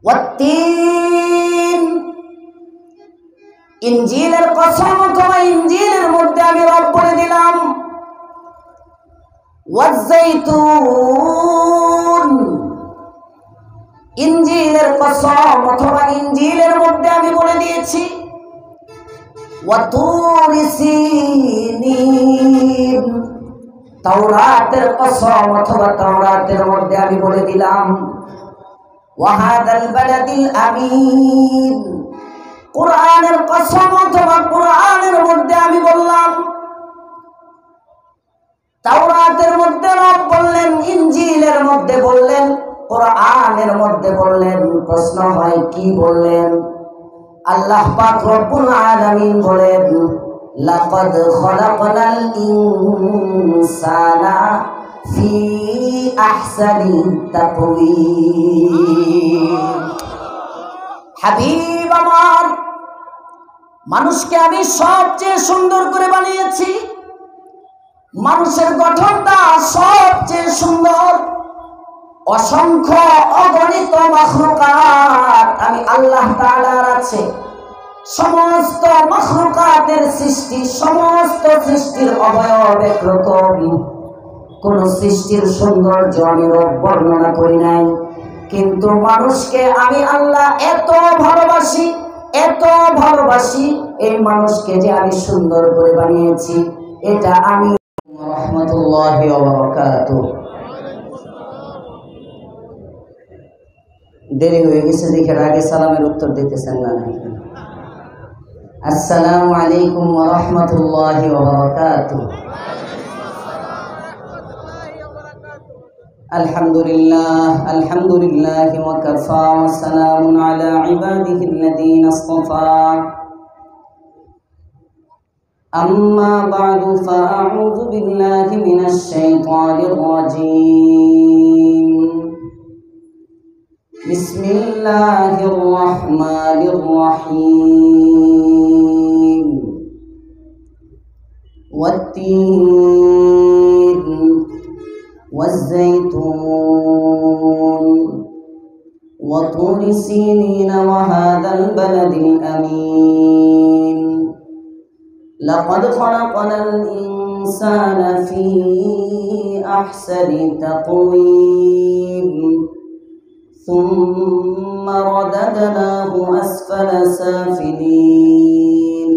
ওয়াত্তিন, ইনজিলের কসম অথবা ইনজিলের মধ্যে আমি রব বলে দিলাম। ওয়াজ্জাইতুন, ইনজিলের কসম অথবা ইনজিলের মধ্যে আমি বলে দিয়েছি। ওয়াতুরি সিনিন, তাওরাতের কসম অথবা তাওরাতের মধ্যে আমি বলে দিলাম। ওয়াহাদাল বালাদিল আমিন, কুরআনের কসম অথবা কুরআনের মধ্যে আমি বললাম। তাওরাতের মধ্যে রব বললেন, ইনজিলের মধ্যে বললেন, কুরআনের মধ্যে বললেন। প্রশ্ন হয় কি বললেন? আল্লাহ পাক রব্বুল আলামিন বলেন, লাকাদ খলাকনাল ইনসানা ফি আহসানি তাকওয়িম। হাবিব আমার, মানুষকে আমি সবচেয়ে সুন্দর করে বানিয়েছি। মানুষের গঠনটা সবচেয়ে সুন্দর। অসংখ্য অগণিত মাখলুকাত আমি আল্লাহ তাআলার আছে। সমস্ত মাখলুকাতের সৃষ্টি, সমস্ত সৃষ্টির অবয়ব একরকম। কোন সৃষ্টির সৌন্দর্য আমি বর্ণনা করি নাই, কিন্তু মানুষকে আমি আল্লাহ এত ভালোবাসি, এত ভালোবাসি, এই মানুষকে যে আমি সুন্দর করে বানিয়েছি, এটা আমি। রাহমাতুল্লাহি ওয়া বারাকাতুহু। দেরি হয়ে গেছে দেখে আগে সালামের উত্তর দিতেছেন না। আসসালামু আলাইকুম ওয়া রাহমাতুল্লাহি ওয়া বারাকাতুহু। আলহামদুলিল্লাহ, আলহামদুলিল্লাহ ওয়া কাফা ওয়া সালামুন আলা ইবাদিহিল্লাযীনা ইসতাফা। أما بعد فأعوذ بالله من الشيطان الرجيم. بسم الله الرحمن الرحيم. والتين والزيتون وطور سينين وهذا البلد الأمين. لقد خلقنا الإنسان في أحسن تقويم ثم رددناه أسفل سافلين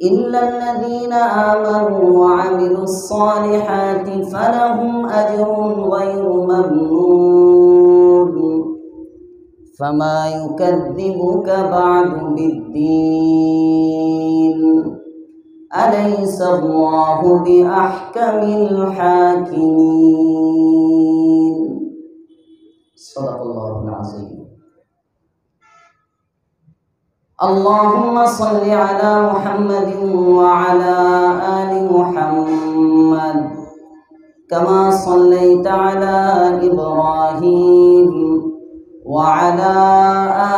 إلا الذين آمنوا وعملوا الصالحات فلهم أجر غير ممنون. فما يكذبك بعد بالدين أليس الله بأحكم الحاكمين. صدق الله العظيم. اللهم صل على محمد وعلى آل محمد كما صليت على إبراهيم وعلى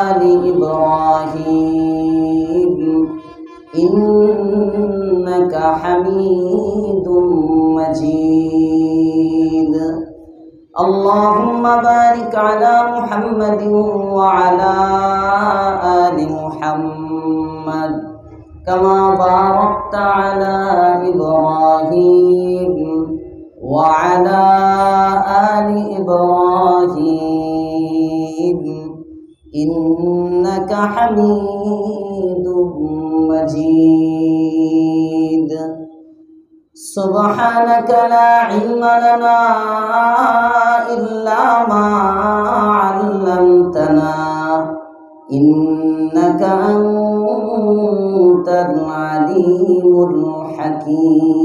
آل إبراهيم إنك حميد مجيد. اللهم بارك على محمد وعلى آل محمد كما باركت على إبراهيم وعلى آل إبراهيم إنك حميد مجيد. سبحانك لا علم لنا إلا ما علمتنا إنك أنت العليم الحكيم.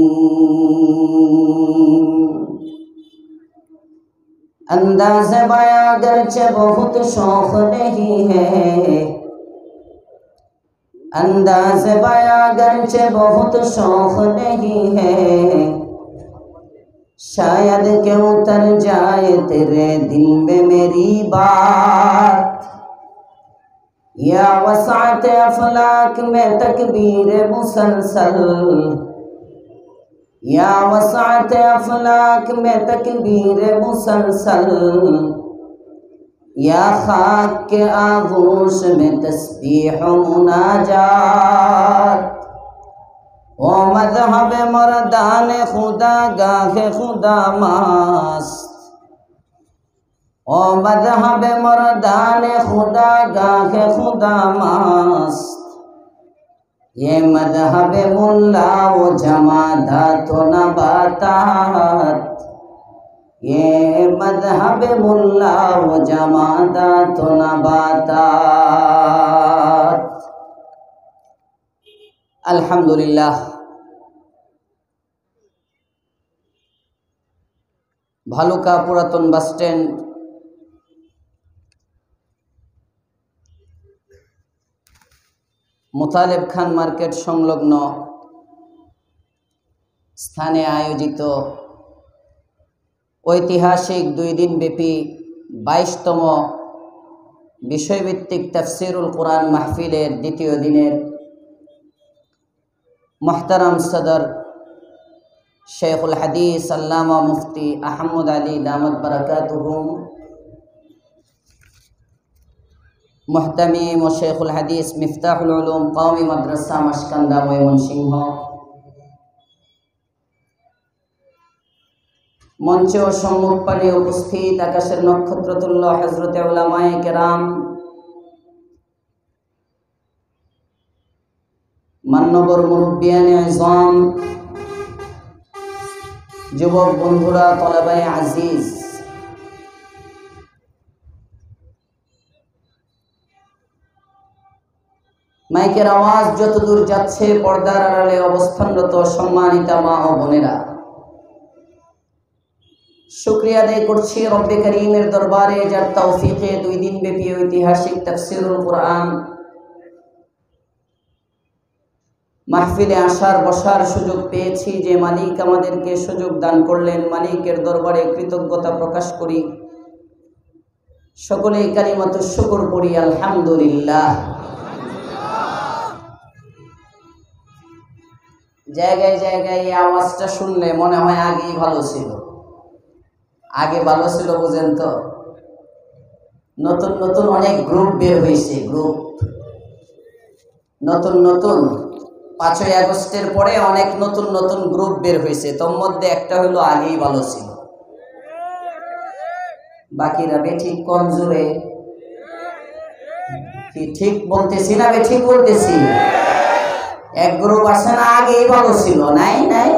अंदाज़ बयां गरचे बहुत शौक नहीं है, अंदाज़ बयां गरचे बहुत शौक नहीं है, शायद कि उतर जाए तेरे दिल में मेरी बात। या वसात अफलाक में तकबीर मुसलसल, या वसात अफलाक में तकबीर मुसलसल, या खाक के आगोश में तस्बीह मुनाजात, ओ मज़हब मर्दान खुदा गाहे खुदा मस्त, ओ मज़हब मर्दान खुदा गाहे खुदा मस्त, ये मज़हब मुल्ला व जमादात व नबातात, ये मज़हब मुल्ला व जमादात व नबातात। अल्हम्दुलिल्लाह। भालुका पुरातन बास स्टैंड मुतालेब खान मार्केट संलग्न स्थाने आयोजित ऐतिहासिक 2 दिन व्यापी 22तम विषयभित्तिक तफसीरुल कुरान महफिलेर द्वितीय दिनेर मोहतरम सदर शेखुल हदीस अल्लामा मुफ्ती अहमद अली दामत बरकातुहुम, मुहतमीम व शेखुल हदीस मिफ्ताहुल उलूम कौमी मदरसा मशकंदा मयमनसिंह, मंचे और सम्मुखपाने उपस्थित आकाशेर नक्षत्रतुल्य हजरते उलामाए केराम, मान्यवर मुरब्बियाने आज़म, युवक बंधुरा, तलबाए आजिज, माइकेर आवाज যতদূর যাচ্ছে পর্দার আড়ালে অবস্থানরত সম্মানিতা মা ও বোনেরা, শুকরিয়া আদায় করছি রব্বে করিমের দরবারে যার তৌফিকে 2 দিন ব্যাপী ঐতিহাসিক তাফসীরুল কুরআন মাহফিলে আসার বসার সুযোগ পেয়েছি। যে মালিক আমাদেরকে সুযোগ দান করলেন, মালিকের দরবারে কৃতজ্ঞতা প্রকাশ করি। সকলেই কালিমাতুশ শুকর পড়ি আলহামদুলিল্লাহ। জায়গায় জায়গায় এই আওয়াজটা শুনলে মনে হয় আগেই ভালো ছিল। আগে ভালো ছিল বুঝেন তো, নতুন নতুন অনেক গ্রুপ বের হয়েছে। গ্রুপ নতুন নতুন 5ই আগস্টের পরে অনেক নতুন নতুন গ্রুপ বের হয়েছে। তোর মধ্যে একটা হলো আগেই ভালো ছিল, বাকিরা বেঠিক কোন জোরে কি ঠিক বলতেছি না বেঠিক বলতেছি? এক গ্রুপ আছে না আগেই ভালো ছিল, নাই নাই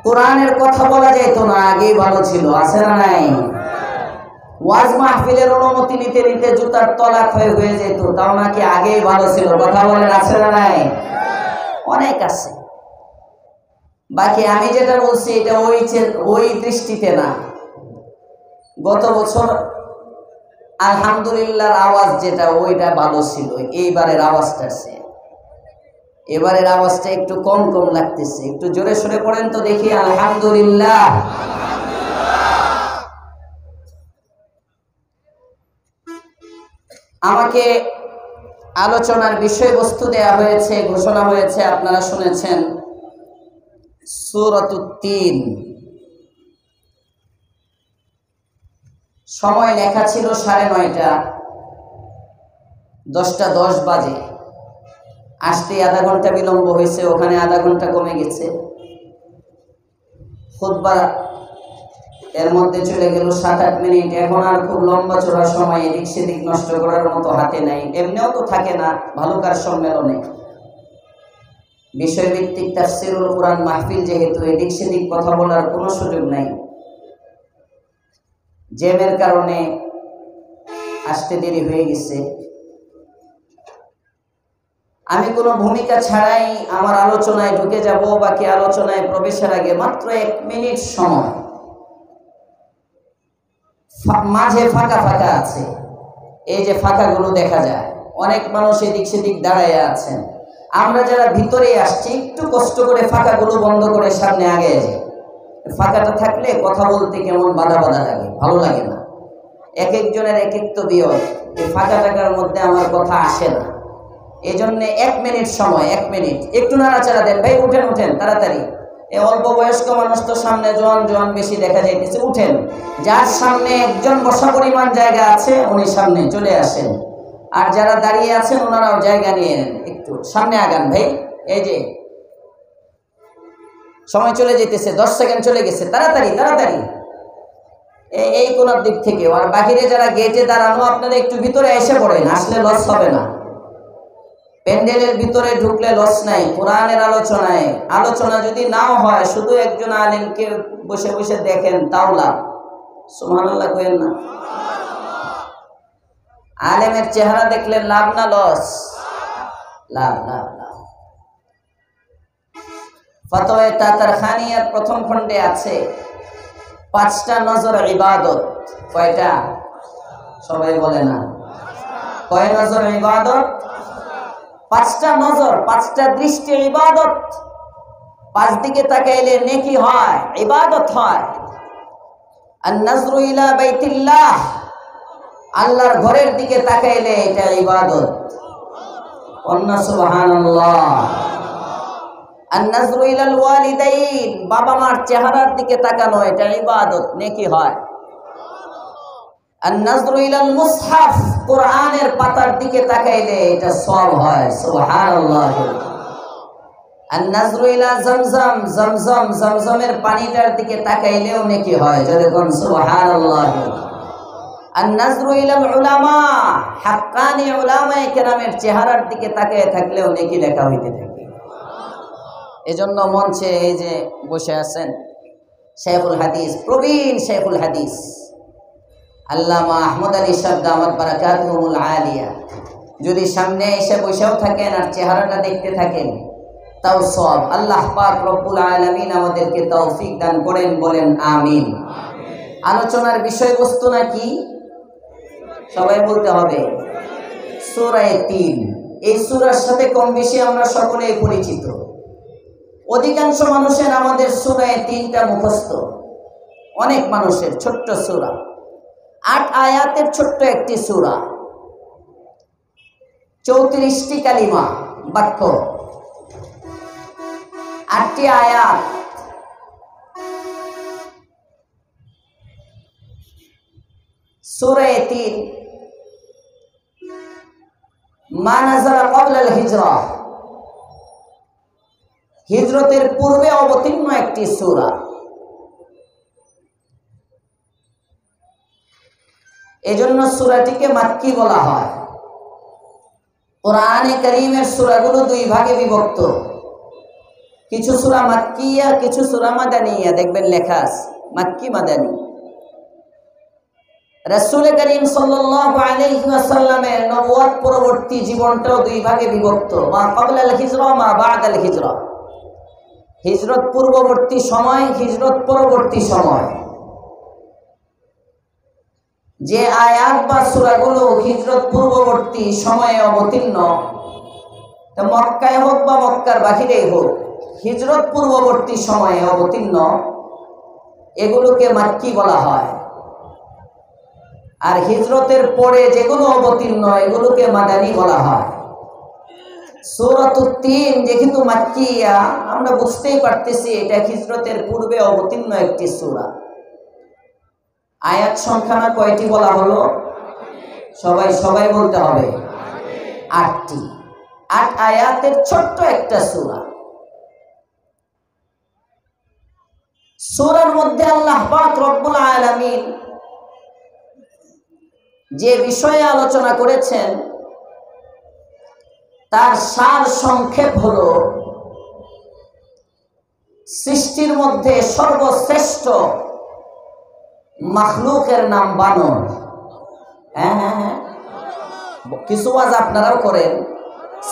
কোরআনের কথা বলা যেত না আগেই ভালো ছিল, আছে না নাই? ওয়াজ মাহফিলের অনুমতি নিতে নিতে জুতার তলা ক্ষয় হয়ে যেত, তাও নাকি আগেই ভালো ছিল। কথা বলেন আছে না নাই? অনেক আছে। বাকি আমি যেটা বলছি এটা ওই দৃষ্টিতে না। গত বছর আলহামদুলিল্লাহর আওয়াজ যেটা ওইটা ভালো ছিল, এইবারের আওয়াজটা আছে, এবারের আওয়াজটা একটু কম কম লাগতেছে। একটু জোরে সরে পড়েন তো দেখি আলহামদুলিল্লাহ। আমাকে আলোচনার বিষয়বস্তু দেয়া হয়েছে, ঘোষণা হয়েছে, আপনারা শুনেছেন, সূরাতুত তিন। সময় লেখা ছিল 9:30, 10:10 বাজে। আসতে আধা ঘন্টা বিলম্ব হয়েছে, ওখানে আধা ঘন্টা কমে গেছে। খুতবা এর মধ্যে চলে গেল 7-8 মিনিট। এখন আর খুব লম্বা চড়া সময় এদিক সেদিক নষ্ট করার মতো হাতে নাই, এমনিও তো থাকে না ভালুকার সম্মেলনে। বিষয়ভিত্তিক তাফসীরুল কুরআন মাহফিল যেহেতু, এদিক সেদিক কথা বলার কোনো সুযোগ নাই। জ্যামের কারণে আসতে দেরি হয়ে গেছে। আমি কোনো ভূমিকা ছাড়াই আমার আলোচনায় ঢুকে যাব। বাকি আলোচনায় প্রবেশের আগে মাত্র 1 মিনিট সময়, মাঝে ফাঁকা ফাঁকা আছে, এই যে ফাঁকাগুলো দেখা যায়, অনেক মানুষ এদিক সেদিক দাঁড়ায় আছেন। আমরা যারা ভিতরে আসছি একটু কষ্ট করে ফাঁকাগুলো বন্ধ করে সামনে আগে যাই। ফাঁকাটা থাকলে কথা বলতে কেমন বাধা বাধা লাগে, ভালো লাগে না। এক একজনের এক এক তো বিয়র, এই ফাঁকা টাকার মধ্যে আমার কথা আসে না। এই জন্য 1 মিনিট সময়, 1 মিনিট একটু নাড়াচাড়া দেন ভাই, উঠেন উঠেন তাড়াতাড়ি। এই অল্প বয়স্ক মানুষ তো সামনে জোয়ান জোয়ান বেশি দেখা যাইতেছে, উঠেন। যার সামনে একজন বসা পরিমাণ জায়গা আছে উনি সামনে চলে আসেন, আর যারা দাঁড়িয়ে আছেন ওনারাও জায়গা নিয়ে নেন, একটু সামনে আগান ভাই। এই যে সময় চলে যেতেছে, 10 সেকেন্ড চলে গেছে, তাড়াতাড়ি তাড়াতাড়ি এই কোনার দিক থেকে। আর বাহিরে যারা গেটে দাঁড়ানো আপনারা একটু ভিতরে এসে পড়েন, আসলে লস হবে না। প্যান্ডেলের ভিতরে ঢুকলে লস নাই। কোরআনের আলোচনা যদি নাও হয়, শুধু একজন আলেমকে বসে বসে দেখেন তাও লাভ। সুবহানাল্লাহ কইেন না? আলেমের চেহারা দেখলে লাভ না লস? লাভ লাভ লাভ। ফতোয়া তাতারখানিয়ার প্রথম খণ্ডে আছে 5টা নজর ইবাদত। কয়টা? সবাই বলে না। কয় নজর ইবাদত? 5টা নজর, 5টা দৃষ্টি ইবাদত। 5 দিকে তাকাইলে নেকি হয়, ইবাদত হয়। আর নজরু ইলা বাইতিল্লাহ, আল্লাহর ঘরের দিকে তাকাইলে এটা ইবাদত। অন্না সুবহানাল্লাহ। আর নজরু ইলাল ওয়ালিদাইন, বাবা মার চেহারার দিকে তাকানো, এটা ইবাদত, নেকি হয়। আর নজরু ইলাল মুসহাফ, কোরআনের পাতার দিকে তাকাইলে এটা সওয়াব হয়। সুবহানাল্লাহ। আর নজরু ইলা জমজম, জমজমের পানিটার দিকে তাকাইলেও নেকি হয়। যখন সুবহানাল্লাহ। আর নজরু ইলাল উলামা, হাক্কানি উলামায়ে কেরামের চেহারার দিকে তাকিয়ে থাকলেও নেকি লেখা হইতে থাকে। এজন্য মঞ্চে এই যে বসে আছেন শেখুল হাদিস, প্রবীণ শেখুল হাদিস আল্লামা আহমদ আলী সাহেব দামাত বারাকাতুহুল আলিয়া, যদি সামনে এসে বসেও থাকেন আর চেহারাটা দেখতে থাকেন তাও সওয়াব। আল্লাহ পাক রব্বুল আলামিন আমাদেরকে তৌফিক দান করেন, বলেন আমিন। আলোচনার বিষয়বস্তু নাকি সবাই বলতে হবে? সূরা 3। এই সূরার সাথে কম বেশি আমরা সকলেই পরিচিত। অধিকাংশ মানুষের আমাদের সূরা 3টা মুখস্থ, অনেক মানুষের। ছোট্ট সূরা, 8 আয়াতের ছোট্ট একটি সূরা, 34টি কালিমা বাক্য, 8টি আয়াত। সূরা 3 মা নাযালা ক্বাবলাল হিজরা, হিজরতের পূর্বে অবতীর্ণ একটি সূরা। এজন্য সূরাটিকে মাক্কি বলা হয়। কোরআনে কারীমের সূরাগুলো 2 ভাগে বিভক্ত, কিছু সূরা মাক্কিয়া, কিছু সূরা মাদানিয়া। দেখবেন লেখা আছে মাক্কি মাদানী। রাসূল করিম সাল্লাল্লাহু আলাইহি ওয়াসাল্লামের নবুয়ত পরবর্তী জীবনটাও 2 ভাগে বিভক্ত, মা ক্বাবলাল হিজরা, মা বা'দাল হিজরা। হিজরত পূর্ববর্তী সময়, হিজরত পরবর্তী সময়। যে আয়াত বা সূরাগুলো হিজরত পূর্ববর্তী সময়ে অবতীর্ণ, তা মক্কায় হোক বা মক্কার বাহিরেই হোক, হিজরত পূর্ববর্তী সময়ে অবতীর্ণ, এগুলোকে মাক্কি বলা হয়। আর হিজরতের পরে যেগুলো অবতীর্ণ এগুলোকে মাদানী বলা হয়। সূরাতুত 3 যেহেতু মাক্কিয়া, আমরা বুঝতেই পারতেছি এটা হিজরতের পূর্বে অবতীর্ণ একটি সূরা। আয়াত সংখ্যা না কয়টি বলা হলো? সবাই বলতে হবে 8টি। 8 আয়াতের ছোট্ট একটা সূরা। সূরার মধ্যে আল্লাহ পাক রব্বুল আলামিন যে বিষয়ে আলোচনা করেছেন তার সার সংক্ষেপ হলো সৃষ্টির মধ্যে সর্বশ্রেষ্ঠ মাখলুকের নাম বানর। হ্যাঁ, কিছু ওয়াজ আপনারাও করেন।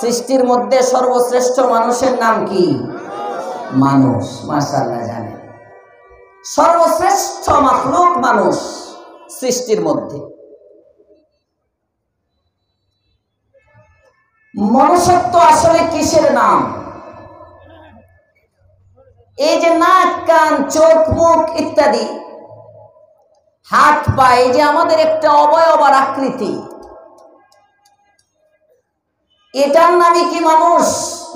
সৃষ্টির মধ্যে সর্বশ্রেষ্ঠ মানুষের নাম কি? মানুষ। মাশাআল্লাহ, জানেন সর্বশ্রেষ্ঠ মাখলুক মানুষ সৃষ্টির মধ্যে। মনুষ্যত্ব আসলে কিসের নাম? এই যে নাক, কান, চোখ, মুখ ইত্যাদি, হাত পা, এই যে আমাদের একটা অবয়ব আর আকৃতি, এটার নামই কি মানুষ,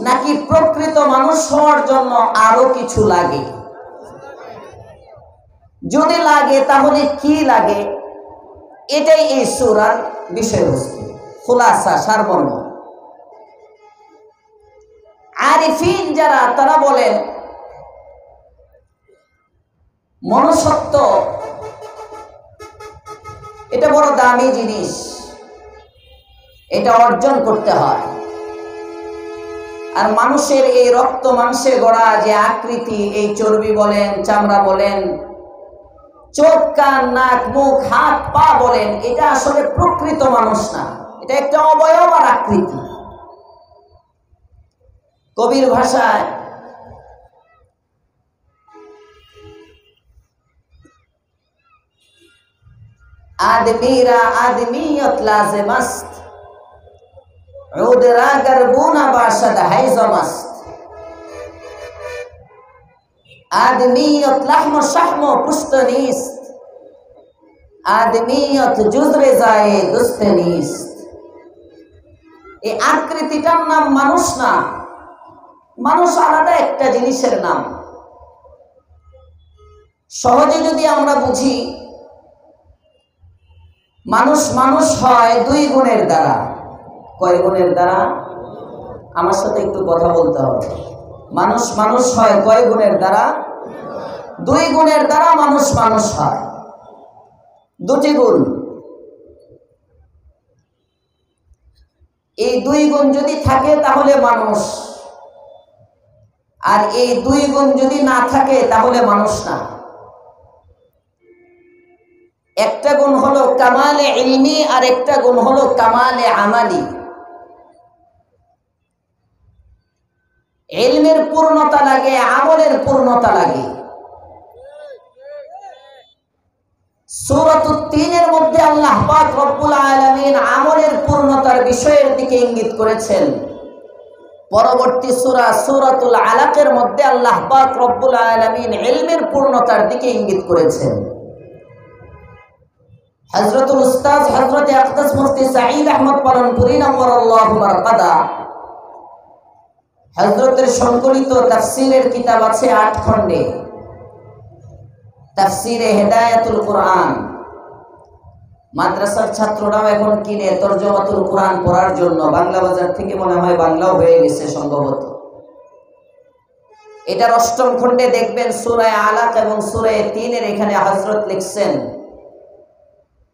নাকি প্রকৃত মানুষ হওয়ার জন্য আরো কিছু লাগে? যদি লাগে তাহলে কি লাগে? এটাই এই সূরার বিষয়বস্তু, খুলাসা, সারমর্ম। আরিফিন যারা, তারা বলেন মনুষ্যত্ব এটা বড় দামি জিনিস, এটা অর্জন করতে হয়। আর মানুষের এই রক্ত মাংসে গড়া যে আকৃতি, এই চর্বি বলেন, চামড়া বলেন, চোখ, কান, নাক, মুখ, হাত, পা বলেন, এটা আসলে প্রকৃত মানুষ না, এটা একটা অবয়ব আর আকৃতি। কবির ভাষায় आदमीरा आदमियत लाज़िमस्त उदरा गरबूना बाशद हैज़मस्त आदमियत लहम शहम पुश्त नीस्त आदमियत जुज़्र जाए दुस्त नीस्त। এই আকৃতিটার নাম মানুষ না, মানুষ আলাদা একটা জিনিসের নাম। সহজে যদি আমরা বুঝি, মানুষ মানুষ হয় দুই গুণের দ্বারা। কয় গুণের দ্বারা? আমার সাথে একটু কথা বলতে হবে। মানুষ মানুষ হয় কয় গুণের দ্বারা? দুই গুণের দ্বারা মানুষ মানুষ হয়। দুটি গুণ। এই দুই গুণ যদি থাকে তাহলে মানুষ, আর এই দুই গুণ যদি না থাকে তাহলে মানুষ না। একটা গুণ হলো কামালে ইলমি, আর একটা গুণ হলো কামালে আমালি। ইলমের পূর্ণতা লাগে, আমলের পূর্ণতা লাগে। সূরাতুত তিনের মধ্যে আল্লাহ পাক রব্বুল আলামিন আমলের পূর্ণতার বিষয়ের দিকে ইঙ্গিত করেছেন। পরবর্তী সূরা সূরাতুল আলাকের মধ্যে আল্লাহ পাক রব্বুল আলামিন ইলমের পূর্ণতার দিকে ইঙ্গিত করেছেন। হযরতুল উস্তাদ হযরত আকদাস মুফতি সাঈদ আহমদ পালনপুরি নওয়ারাল্লাহু বারাকাতা, হযরতের সংকলিত তাফসীরের কিতাব আছে 8 খণ্ডে, তাফসীরে হেদায়াতুল কুরআন। মাদ্রাসার ছাত্ররাও এখন কিনে তরজমাতুল কুরআন পড়ার জন্য, বাংলা বাজার থেকে মনে হয় বাংলাও হয়ে গেছে সম্ভবত। এটার 8ম খণ্ডে দেখবেন সূরা আলাক এবং সূরা 3-এর এখানে হযরত লিখছেন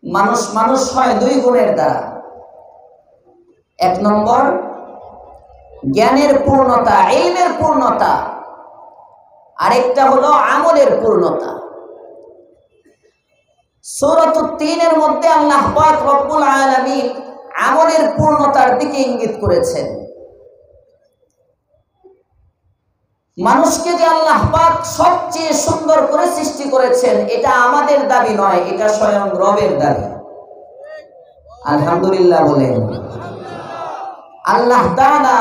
মানুষ মানুষ হয় দুই গুণের দ্বারা। 1 নম্বর জ্ঞানের পূর্ণতা, ইলমের পূর্ণতা, আরেকটা হলো আমলের পূর্ণতা। সূরাতুত 3-এর মধ্যে আল্লাহ পাক রব্বুল আলামিন আমলের পূর্ণতার দিকে ইঙ্গিত করেছেন। মানুষকে যে আল্লাহ পাক সবচেয়ে সুন্দর করে সৃষ্টি করেছেন, এটা আমাদের দাবি নয়, এটা স্বয়ং রবের দাবি। আলহামদুলিল্লাহ বলেন। আল্লাহ তাআলা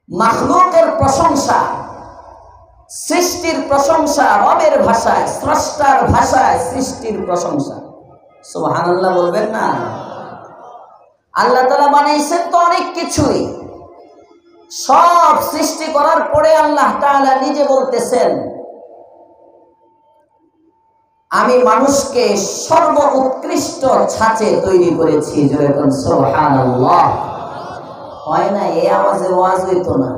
মাখলুকের প্রশংসা, সৃষ্টির প্রশংসা রবের ভাষায়, স্রষ্টার ভাষায় সৃষ্টির প্রশংসা। সুবহানাল্লাহ বলবেন না? আল্লাহ তাআলা বানাইছেন তো অনেক কিছুই, সব সৃষ্টি করার পরে আল্লাহ তাআলা নিজে বলতেছেন আমি মানুষকে সর্ব উৎকৃষ্ট ছাঁচে তৈরি করেছি। জোরে বলুন সুবহানাল্লাহ। হয় না? এই আওয়াজে ওয়াজ হইতো না,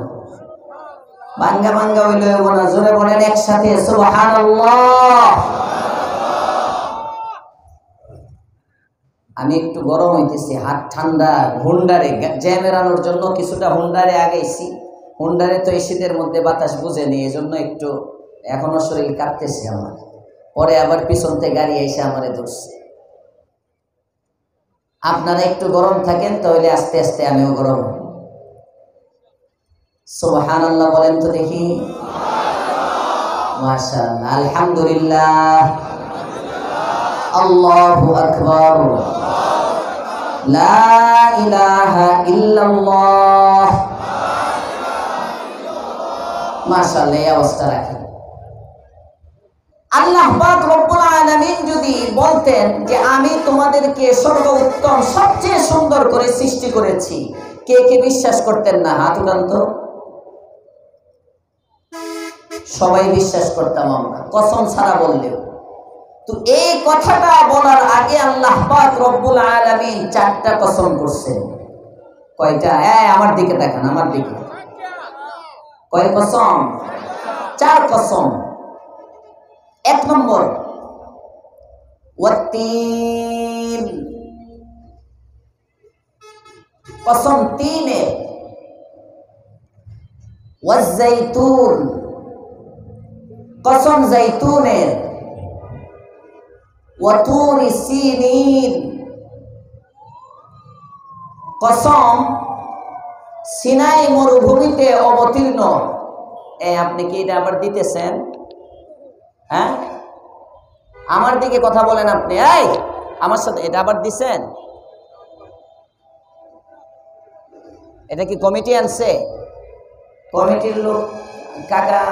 ভাঙ্গা ভাঙ্গা হইলে হইব না। জোরে বলেন একসাথে সুবহানাল্লাহ। আমি একটু গরম হইতেছি, হাত ঠান্ডা। হুন্ডারে জ্যাম এড়ানোর জন্য কিছুটা হুন্ডারে আগাইছি। হুন্ডারে তো এই শীতের মধ্যে বাতাস বুঝেনি, এই জন্য একটু এখনো শরীর কাঁপতেছে আমার। পরে আবার পিছন থেকে গাড়ি এসে আমারে ধরছে। আপনারা একটু গরম থাকেন তাহলে আস্তে আস্তে আমিও গরম। সুবহানাল্লাহ বলেন তো দেখি। মাশাআল্লাহ, আলহামদুলিল্লাহ, আল্লাহু আকবার, লা ইলাহা ইল্লাল্লাহ। মাশাআল্লাহ, এই অবস্থা রাখেন। আল্লাহ আল্লাহ পাক রব্বুল আলামিন যদি বলতেন যে আমি তোমাদেরকে সর্বোত্তম সবচেয়ে সুন্দর করে সৃষ্টি করেছি, কে কে বিশ্বাস করতেন না? হাত উঠান তো। সবাই বিশ্বাস করতাম আমরা, কসম ছাড়া বললেও। তো এই কথাটা বলার আগে আল্লাহ পাক রব্বুল আলামিন 4টা কসম করছেন। কয়টা? আমার দিকে দেখেন, আমার দিকে। কয় কসম? 4 কসম। 1 নম্বর ওয়াত্তিন, কসম 3 ওয়াজ্জাইতুন, কসম জাইতুনের, ওয়াতুরি সিনিন, কসম সিনাই মরুভূমিতে অবতীর্ণ। আপনি কি এটা আবার দিতেছেন? হ্যাঁ, আমার দিকে কথা বলেন আপনি। আমার সাথে এটা আবার দিছেন? এটা কি কমিটি আনছে? কমিটির লোক কাকা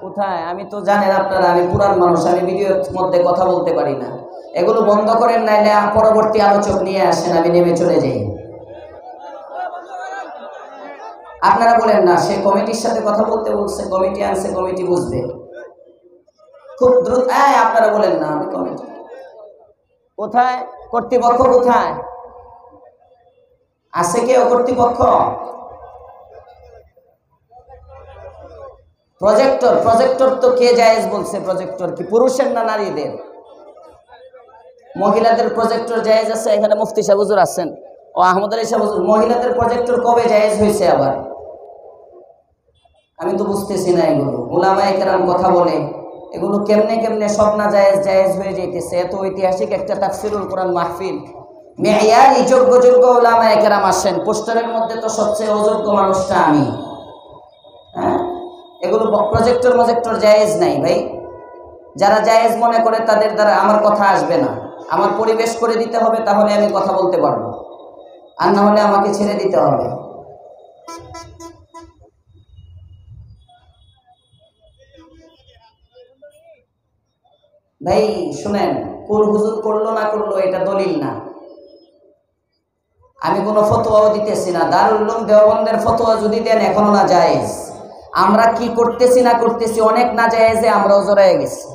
কোথায়? আমি তো জানেন আপনারা, আমি পুরান মানুষ, আমি ভিডিওর মধ্যে কথা বলতে পারি না। এগুলো বন্ধ করেন, নাইলে পরবর্তী আলোচক নিয়ে আসেন, আমি নেমে চলে যাই। আপনারা বলেন না সে কমিটির সাথে কথা বলতে বলছে, কমিটি আনছে, কমিটি বুঝবে খুব দ্রুত। আপনারা বলেন না, আমি কমিটি কোথায়? কর্তৃপক্ষ কোথায় আছে? কেউ কর্তৃপক্ষ? প্রজেক্টর, প্রজেক্টর তো কে জায়েজ বলছে? প্রজেক্টর কি পুরুষের না নারীদের? মহিলাদের প্রজেক্টর জায়েজ আছে? এখানে মুফতি সাহেব হুজুর আছেন, ও আহমদ আলী সাহেব হুজুর। মহিলাদের প্রজেক্টর কবে জায়েজ হয়েছে আবার? আমি তো বুঝতেছি না। এগুলো উলামায়ে কেরাম কথা বলে, এগুলো কেমনে কেমনে সব না জায়েজ জায়েজ হয়ে যাইতেছে। এত ঐতিহাসিক একটা তাফসীরুল কোরআন মাহফিল, মেয়ারি যোগ্য যোগ্য উলামায়ে কেরাম আসেন, পোস্টারের মধ্যে তো সবচেয়ে অযোগ্য মানুষটা আমি। হ্যাঁ, এগুলো প্রজেক্টর মজেক্টর জায়েজ নাই ভাই। যারা জায়েজ মনে করে তাদের দ্বারা আমার কথা আসবে না। আমার পরিবেশ করে দিতে হবে, তাহলে আমি কথা বলতে পারবো, আর না হলে আমাকে ছেড়ে দিতে হবে। ভাই শুনেন, কোন হুজুর করলো না করলো এটা দলিল না। আমি কোনো ফতোয়াও দিতেছি না। দারুল উলুম দেওবন্দের ফতোয়া যদি দেন এখনো না জায়েজ। আমরা কি করতেছি না করতেছি, অনেক না জায়েজে আমরাও জড়ায় গেছি।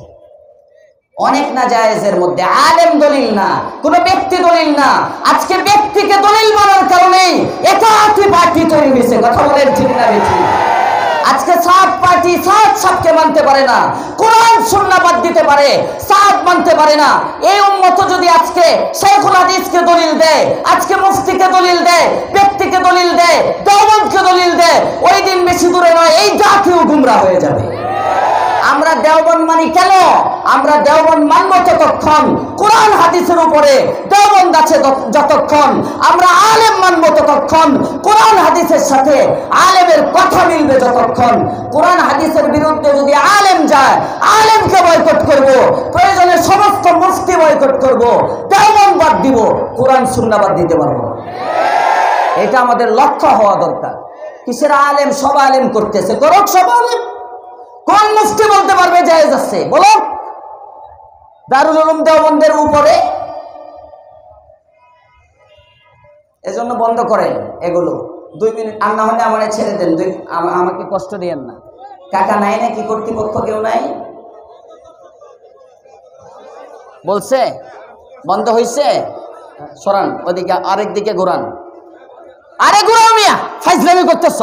অনেক না জায়েজের মধ্যে আলেম দলিল না, কোন ব্যক্তি দলিল না। আজকে ব্যক্তিকে দলিল মানার কারণেই একাকি পার্টি তৈরি হয়েছে। কথা বলেন ঠিক না বেঠিক? আজকে সাত পার্টি সাত সাতকে মানতে পারে না, কোরআন সুন্নাহ বাদ দিতে পারে, সাত মানতে পারে না। এই উম্মত যদি আজকে শাইখুল হাদিসকে দলিল দেয়, আজকে মুফতিকে দলিল দেয়, ব্যক্তিকে দলিল দেয়, দেওবন্দকে দলিল দেয়, ওই দিন বেশি দূরে নয় এই জাতিও গুমরা হয়ে যাবে। আমরা দেওবন্দ মানি কেন? আমরা দেওবন্দ মানব ততক্ষণ কোরআন হাদিসের উপরে দেওবন্দ আছে যতক্ষণ, আমরা আলেম মানব ততক্ষণ কোরআন হাদিসের সাথে আলেমের কথা মিলবে যতক্ষণ। কোরআন হাদিসের বিরুদ্ধে যদি আলেম যায়, আলেমকে বয়কট করব, প্রয়োজনে সমস্ত মুফতি বয়কট করব, দেওবন্দ বাদ দিব, কোরআন সুন্নাহ বাদ দিতে পারবো। এটা আমাদের লক্ষ্য হওয়া দরকার। কিসের আলেম? সব আলেম করতেছে, করুক সব আলেম। কোন মুফতি বলতে পারবে জায়েজ আছে? বলো। দারুল উলুম দেওবন্দের উপরে। এজন্য বন্ধ করেন এগুলো। 2 মিনিট আর না হলে আমারে ছেড়ে দেন, আমাকে কষ্ট দিয়েন না। কাকা নাই নাকি? কর্তৃপক্ষ কেউ নাই? বলছে বন্ধ হয়েছে? সরান ওদিকে, আরেক দিকে ঘোরান। আরে ঘুরাও মিয়া, ফাইজলামি করতেছ।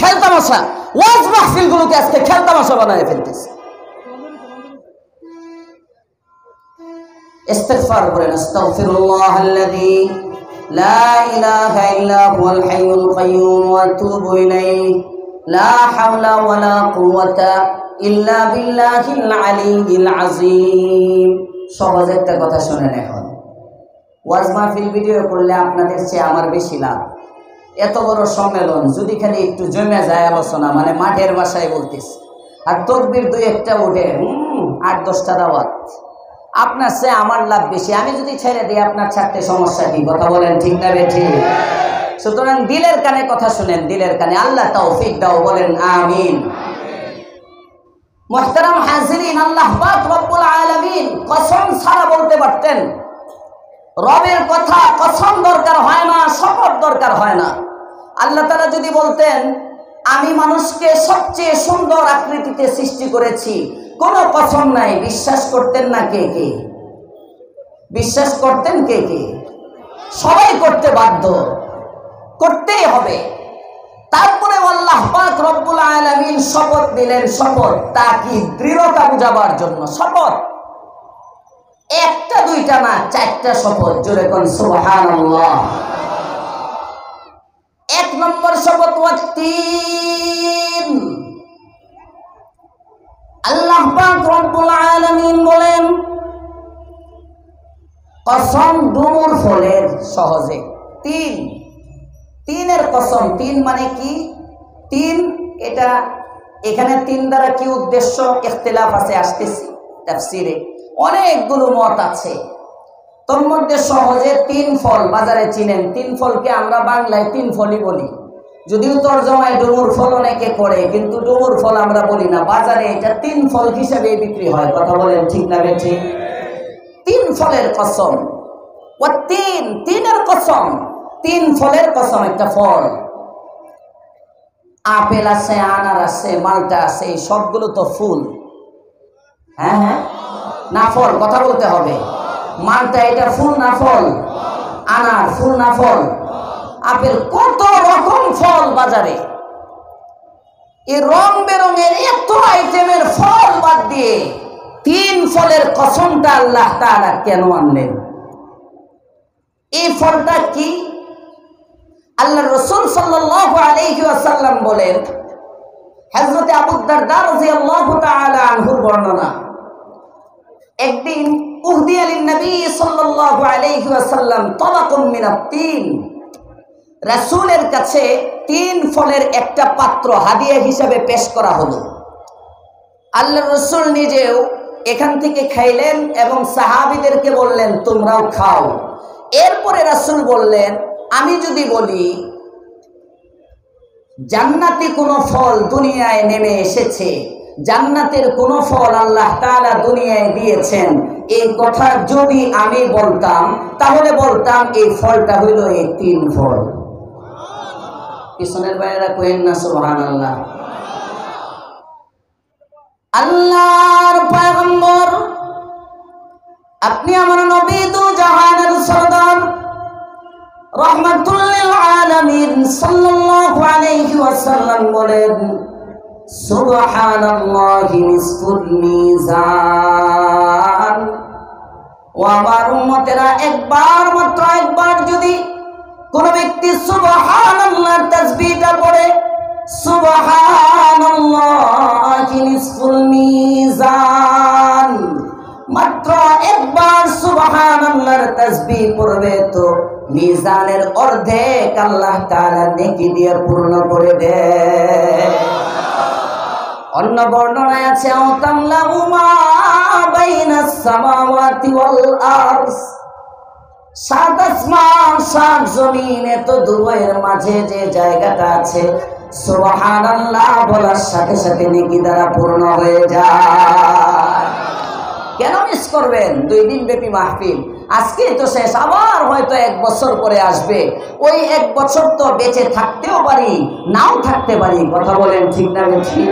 খেলতামাশা, ওয়াজ মাহফিল গুলোকে আজকে খেলতামাশা বানায় ফেলতেছে। ইস্তিগফার করেন, আস্তাগফিরুল্লাহাল্লাযী লা ইলাহা ইল্লা হুয়াল হাইয়ুল কাইয়্যুম ওয়া আতুবু ইলাইহি লা হাওলা ওয়ালা কুওয়াতা ইল্লা বিল্লাহিল আলিয়্যিল আযীম। সহজ একটা কথা শুনেন। এখন ওয়াজ মাহফিল ভিডিও করলে আপনাদের চেয়ে আমার বেশি লাভ। এত বড় সম্মেলন যদি খালি একটু জমে যায় আলোচনা, মানে মাঠের ভাষায় বলতেছি, আর তকবীর 2-1টা উঠে 8-10টা দাওয়াত, আপনার চেয়ে আমার লাভ বেশি। আমি যদি ছেড়ে দিই আপনার ছাড়তে সমস্যা কি? কথা বলেন ঠিক না বেঠিক? সুতরাং দিলের কানে কথা শুনেন, দিলের কানে। আল্লাহ তৌফিক দাও, বলেন আমিন। মুহতারাম হাজিরিন, আল্লাহ পাক রব্বুল আলামিন কসম ছাড়া বলতে পারতেন। রবের কথা কসম দরকার হয় না, শপথ দরকার হয় না। আল্লাহ তাআলা যদি বলতেন আমি মানুষকে সবচেয়ে সুন্দর আকৃতিতে সৃষ্টি করেছি, কোনো কসম নাই, বিশ্বাস করতেন না কে কে? বিশ্বাস করতেন কে কে? সবাই করতে বাধ্য, করতেই হবে। তারপরে আল্লাহ পাক রব্বুল আলামিন শপথ দিলেন, শপথ তাকিদ, দৃঢ়তা বুঝাবার জন্য শপথ। একটা দুইটা না, চারটা শপথ। জোরে কোন সুবহানাল্লাহ। এক নম্বর শপথ ওয়াত্তিন। আল্লাহ পাক রব্বুল আলামিন বলেন কসম ডুমুর ফলের, সহজে তিন, তিনের কসম। তিন মানে কি? তিন এটা এখানে তিন দ্বারা কি উদ্দেশ্য, ইখতিলাফ আছে, আসতেছি তাফসীরে অনেকগুলো মত আছে। তোর মধ্যে সহজে তিন ফল বাজারে চিনেন। তিন ফলকে আমরা বাংলায় তিন ফলই বলি, যদিও তরজমায় ডুমুর ফল অনেকে করে, কিন্তু ডুমুর ফল আমরা বলি না। বাজারে এটা তিন ফল হিসেবে বিক্রি হয়। কথা বলেন ঠিক না বেঠিক? তিন ফলের কসম। ও তিন, তিনের কসম, তিন ফলের কসম। একটা ফল, আপেল আছে, আনার আছে, মালটা আছে, এই সবগুলো তো ফুল। হ্যাঁ হ্যাঁ না, ফল, কথা বলতে হবে। মালটা এটা ফুল না ফল? আনার ফুল না ফল? আপেল, কত রকম ফল বাজারে। এই রং বেরঙের এত আইটেমের ফল বাদ দিয়ে তিন ফলের কসমটা আল্লাহ তাআলা কেন আনলেন? এই ফলটা কি? আল্লাহ রাসূল সাল্লাল্লাহু আলাইহি ওয়াসাল্লাম বলেন, হযরত আবু দারদা রাদিয়াল্লাহু তাআলা আনহুর বর্ণনা, একদিন উহদিয়া লিন-নবী সাল্লাল্লাহু আলাইহি ওয়াসাল্লাম তালাকুম মিনাত তিন। রাসূলের কাছে তিন ফলের একটা পাত্র হাদিয়া হিসাবে পেশ করা হলো। আল্লাহ রাসূল নিজেও এখান থেকে খাইলেন এবং সাহাবীদেরকে বললেন তোমরাও খাও। এরপরে রাসূল বললেন, আমি যদি বলি জান্নাতি কোনো ফল দুনিয়ায় নেমে এসেছে, জান্নাতের কোনো ফল আল্লাহ তাআলা দুনিয়ায় দিয়েছেন, এই কথা যদি আমি বলতাম তাহলে বলতাম এই ফলটা হইল এই তিন ফল। পিছনের ভাইয়েরা কইেন না সুবহানাল্লাহ। আল্লাহর পয়গম্বর, আপনি আমার নবী, দু জাহানের সরদার, রাহমাতুল লিল আলামিন সাল্লাল্লাহু আলাইহি ওয়াসাল্লাম বলেন, সুবহানাল্লাহি নিসফুল মিজান। ও আমার উম্মতেরা, একবার মাত্র একবার যদি কোন ব্যক্তি সুবহানাল্লাহর তাসবিহটা পড়ে, সুবহানাল্লাহি নিসফুল মিজান, মাত্র একবার সুবহানাল্লাহর তাসবিহ পড়বে তো মিজানের অর্ধেক আল্লাহ তাআলা নেকি দিয়ে পূর্ণ করে দেয়। অন্য বর্ণনায় আছে আওতামলাহু মা বাইনাস সামাওয়াতি ওয়াল আরশ, সাত আসমান সাত জমিন এত দুয়ের মাঝে যে জায়গাটা আছে, সুবহানাল্লাহ বলার সাথে সাথে নেকি দ্বারা পূর্ণ হয়ে যায়। কেন মিস করবেন? 2 দিন ব্যাপী মাহফিল, আজকে তো শেষ, আবার হয়তো 1 বছর পরে আসবে। ওই 1 বছর তো বেঁচে থাকতেও পারি, নাও থাকতে পারি। কথা বলেন ঠিক না বেঠিক?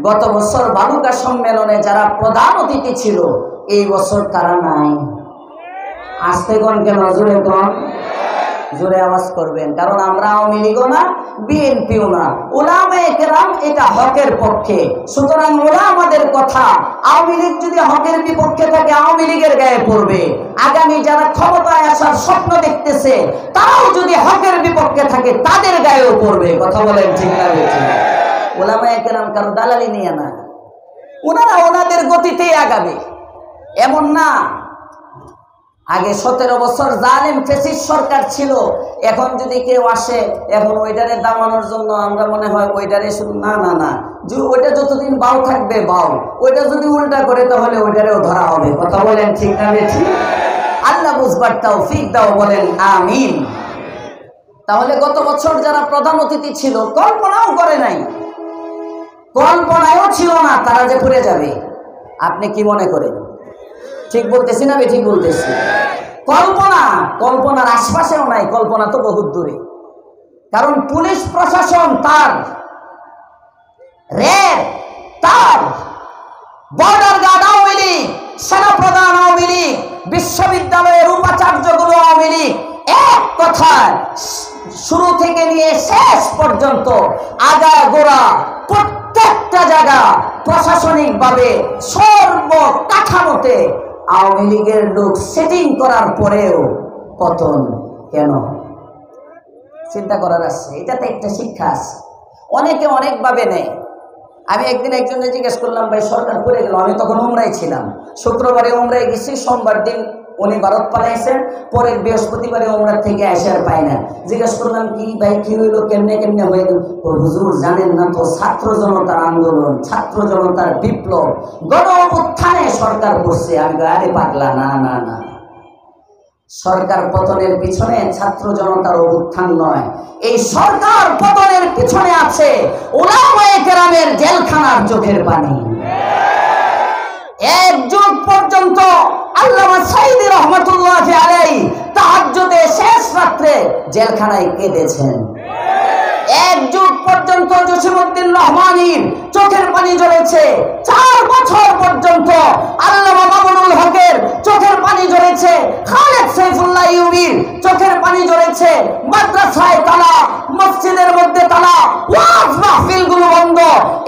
গত বছর বালুকা সম্মেলনে যারা প্রধান অতিথি ছিল, এই বছর তারা নাই। আসতে কোন কেন? জোরে কোন, জোরে আওয়াজ করবেন। কারণ আমরা আওয়ামী লীগও না, বিএনপিও না, উলামায়ে কেরাম এটা হকের পক্ষে। সুতরাং উলামাদের কথা, আওয়ামী লীগ যদি হকের বিপক্ষে থাকে আওয়ামী লীগের গায়ে পড়বে। আগামী যারা ক্ষমতায় আসার স্বপ্ন দেখতেছে তারাও যদি হকের বিপক্ষে থাকে তাদের গায়েও পড়বে। কথা বলেন ঠিক না বেঠিক? উলামায়ে কেরাম কারো দালালি নিয়ে না, ওনারা ওনাদের গতিতেই আগাবে। এমন না আগে 17 বছর জালেম ফ্যাসিস্ট সরকার ছিল, এখন যদি কেউ আসে এখন ওইটারে দামানোর জন্য আমরা মনে হয় ওইটারে শুধু, না না না, ওইটা যতদিন বাউ থাকবে বাউ, ওইটা যদি উল্টা করে তাহলে ওইটারেও ধরা হবে। কথা বলেন ঠিক না বেঠিক? আল্লাহ বুঝবার তৌফিক দাও, বলেন আমিন। তাহলে গত বছর যারা প্রধান অতিথি ছিল কল্পনাও করে নাই, কল্পনায়ও ছিল না তারা যে ঘুরে যাবে। আপনি কি মনে করেন? ঠিক বলতেছি না ঠিক বলতেছি? কল্পনার আশপাশেও নাই, কল্পনা তো বহুত দূরে। কারণ পুলিশ প্রশাসন তার, রেড তার, বর্ডার গার্ড আওয়ামী লীগ, সেনাপ্রধান আওয়ামী লীগ, বিশ্ববিদ্যালয়ের উপাচার্যগুলো আওয়ামী লীগ, এক কথায় শুরু থেকে নিয়ে শেষ পর্যন্ত আগা গোড়া প্রত্যেকটা জায়গা প্রশাসনিকভাবে সর্বকাঠামোতে আওয়ামী লীগের লোক সেটিং করার পরেও পতন কেন? চিন্তা করার আছে। এটাতে একটা শিক্ষা আছে, অনেকে অনেকভাবে নেয়। আমি একদিন একজনকে জিজ্ঞেস করলাম, ভাই সরকার পড়ে গেল, আমি তখন উমরায় ছিলাম, শুক্রবারে উমরায় গেছি, সোমবার দিন উনি ভারত পালাইছেন, পরের বৃহস্পতিবারে উমরার থেকে এসে আর পাই না। জিজ্ঞেস করলাম, কি ভাই কি হইলো, কেমনে হয়ে গেল? হুজুর জানেন না তো, ছাত্র জনতার আন্দোলন, ছাত্র জনতার বিপ্লব, গণ উত্থানে সরকার করছে। আমি আরে পাগলা, না না না, সরকার পতনের পিছনে ছাত্র জনতার অভ্যুত্থান নয়, এই সরকার পতনের পিছনে আছে উলামায়ে কেরামের জেলখানার চোখের পানি। এক যুগ পর্যন্ত আল্লামা সাঈদী রহমাতুল্লাহি আলাইহি তাহাজ্জুদে শেষ রাত্রে জেলখানায় কেঁদেছেন। এক যুগ পর্যন্ত জসিমউদ্দিন রহমানীর চোখের পানি ঝরেছে। 4 বছর পর্যন্ত আল্লামা মামুনুল হকের চোখের পানি ঝরেছে। খালেদ সাইফুল্লাহ আইয়ুবীর চোখের পানি ঝরেছে। মাদ্রাসায় তালা, মসজিদের মধ্যে তালা, ওয়াজ মাহফিলগুলো বন্ধ।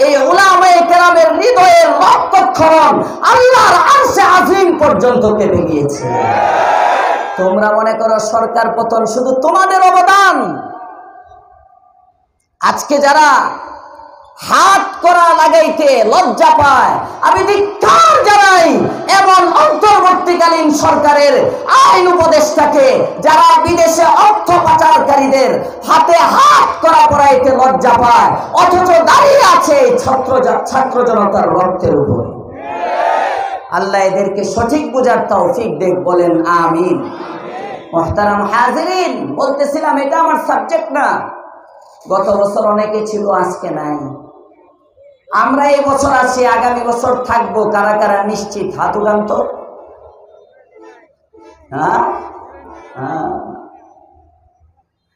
এই উলামায়ে কেরামের হৃদয়ের রক্তক্ষরণ আল্লাহর আরশে আজিম পর্যন্ত কেঁপে গিয়েছে। তোমরা মনে করো সরকার পতন শুধু তোমাদের অবদান? আজকে যারা হাত করা লাগাইতে লজ্জা পায়, আমি ধিক্কার জানাই এমন অন্তর্বর্তীকালীন সরকারের আইন উপদেষ্টাকে, যারা বিদেশে অর্থ পাচারকারীদের হাতে হাত করা পড়াইতে লজ্জা পায়, অথচ দাঁড়িয়ে আছে ছাত্র জনতার রক্তের উপরে। আল্লাহ এদেরকে সঠিক বোঝার তৌফিক দেখ, বলেন আমিন। মুহতারাম হাজিরিন, বলতেছিলাম এটা আমার সাবজেক্ট না। গত বছর অনেকে ছিল, আজকে নাই। আমরা এই বছর আছি, আগামী বছর থাকবো। কারা কারা নিশ্চিত হাত উঠান তো?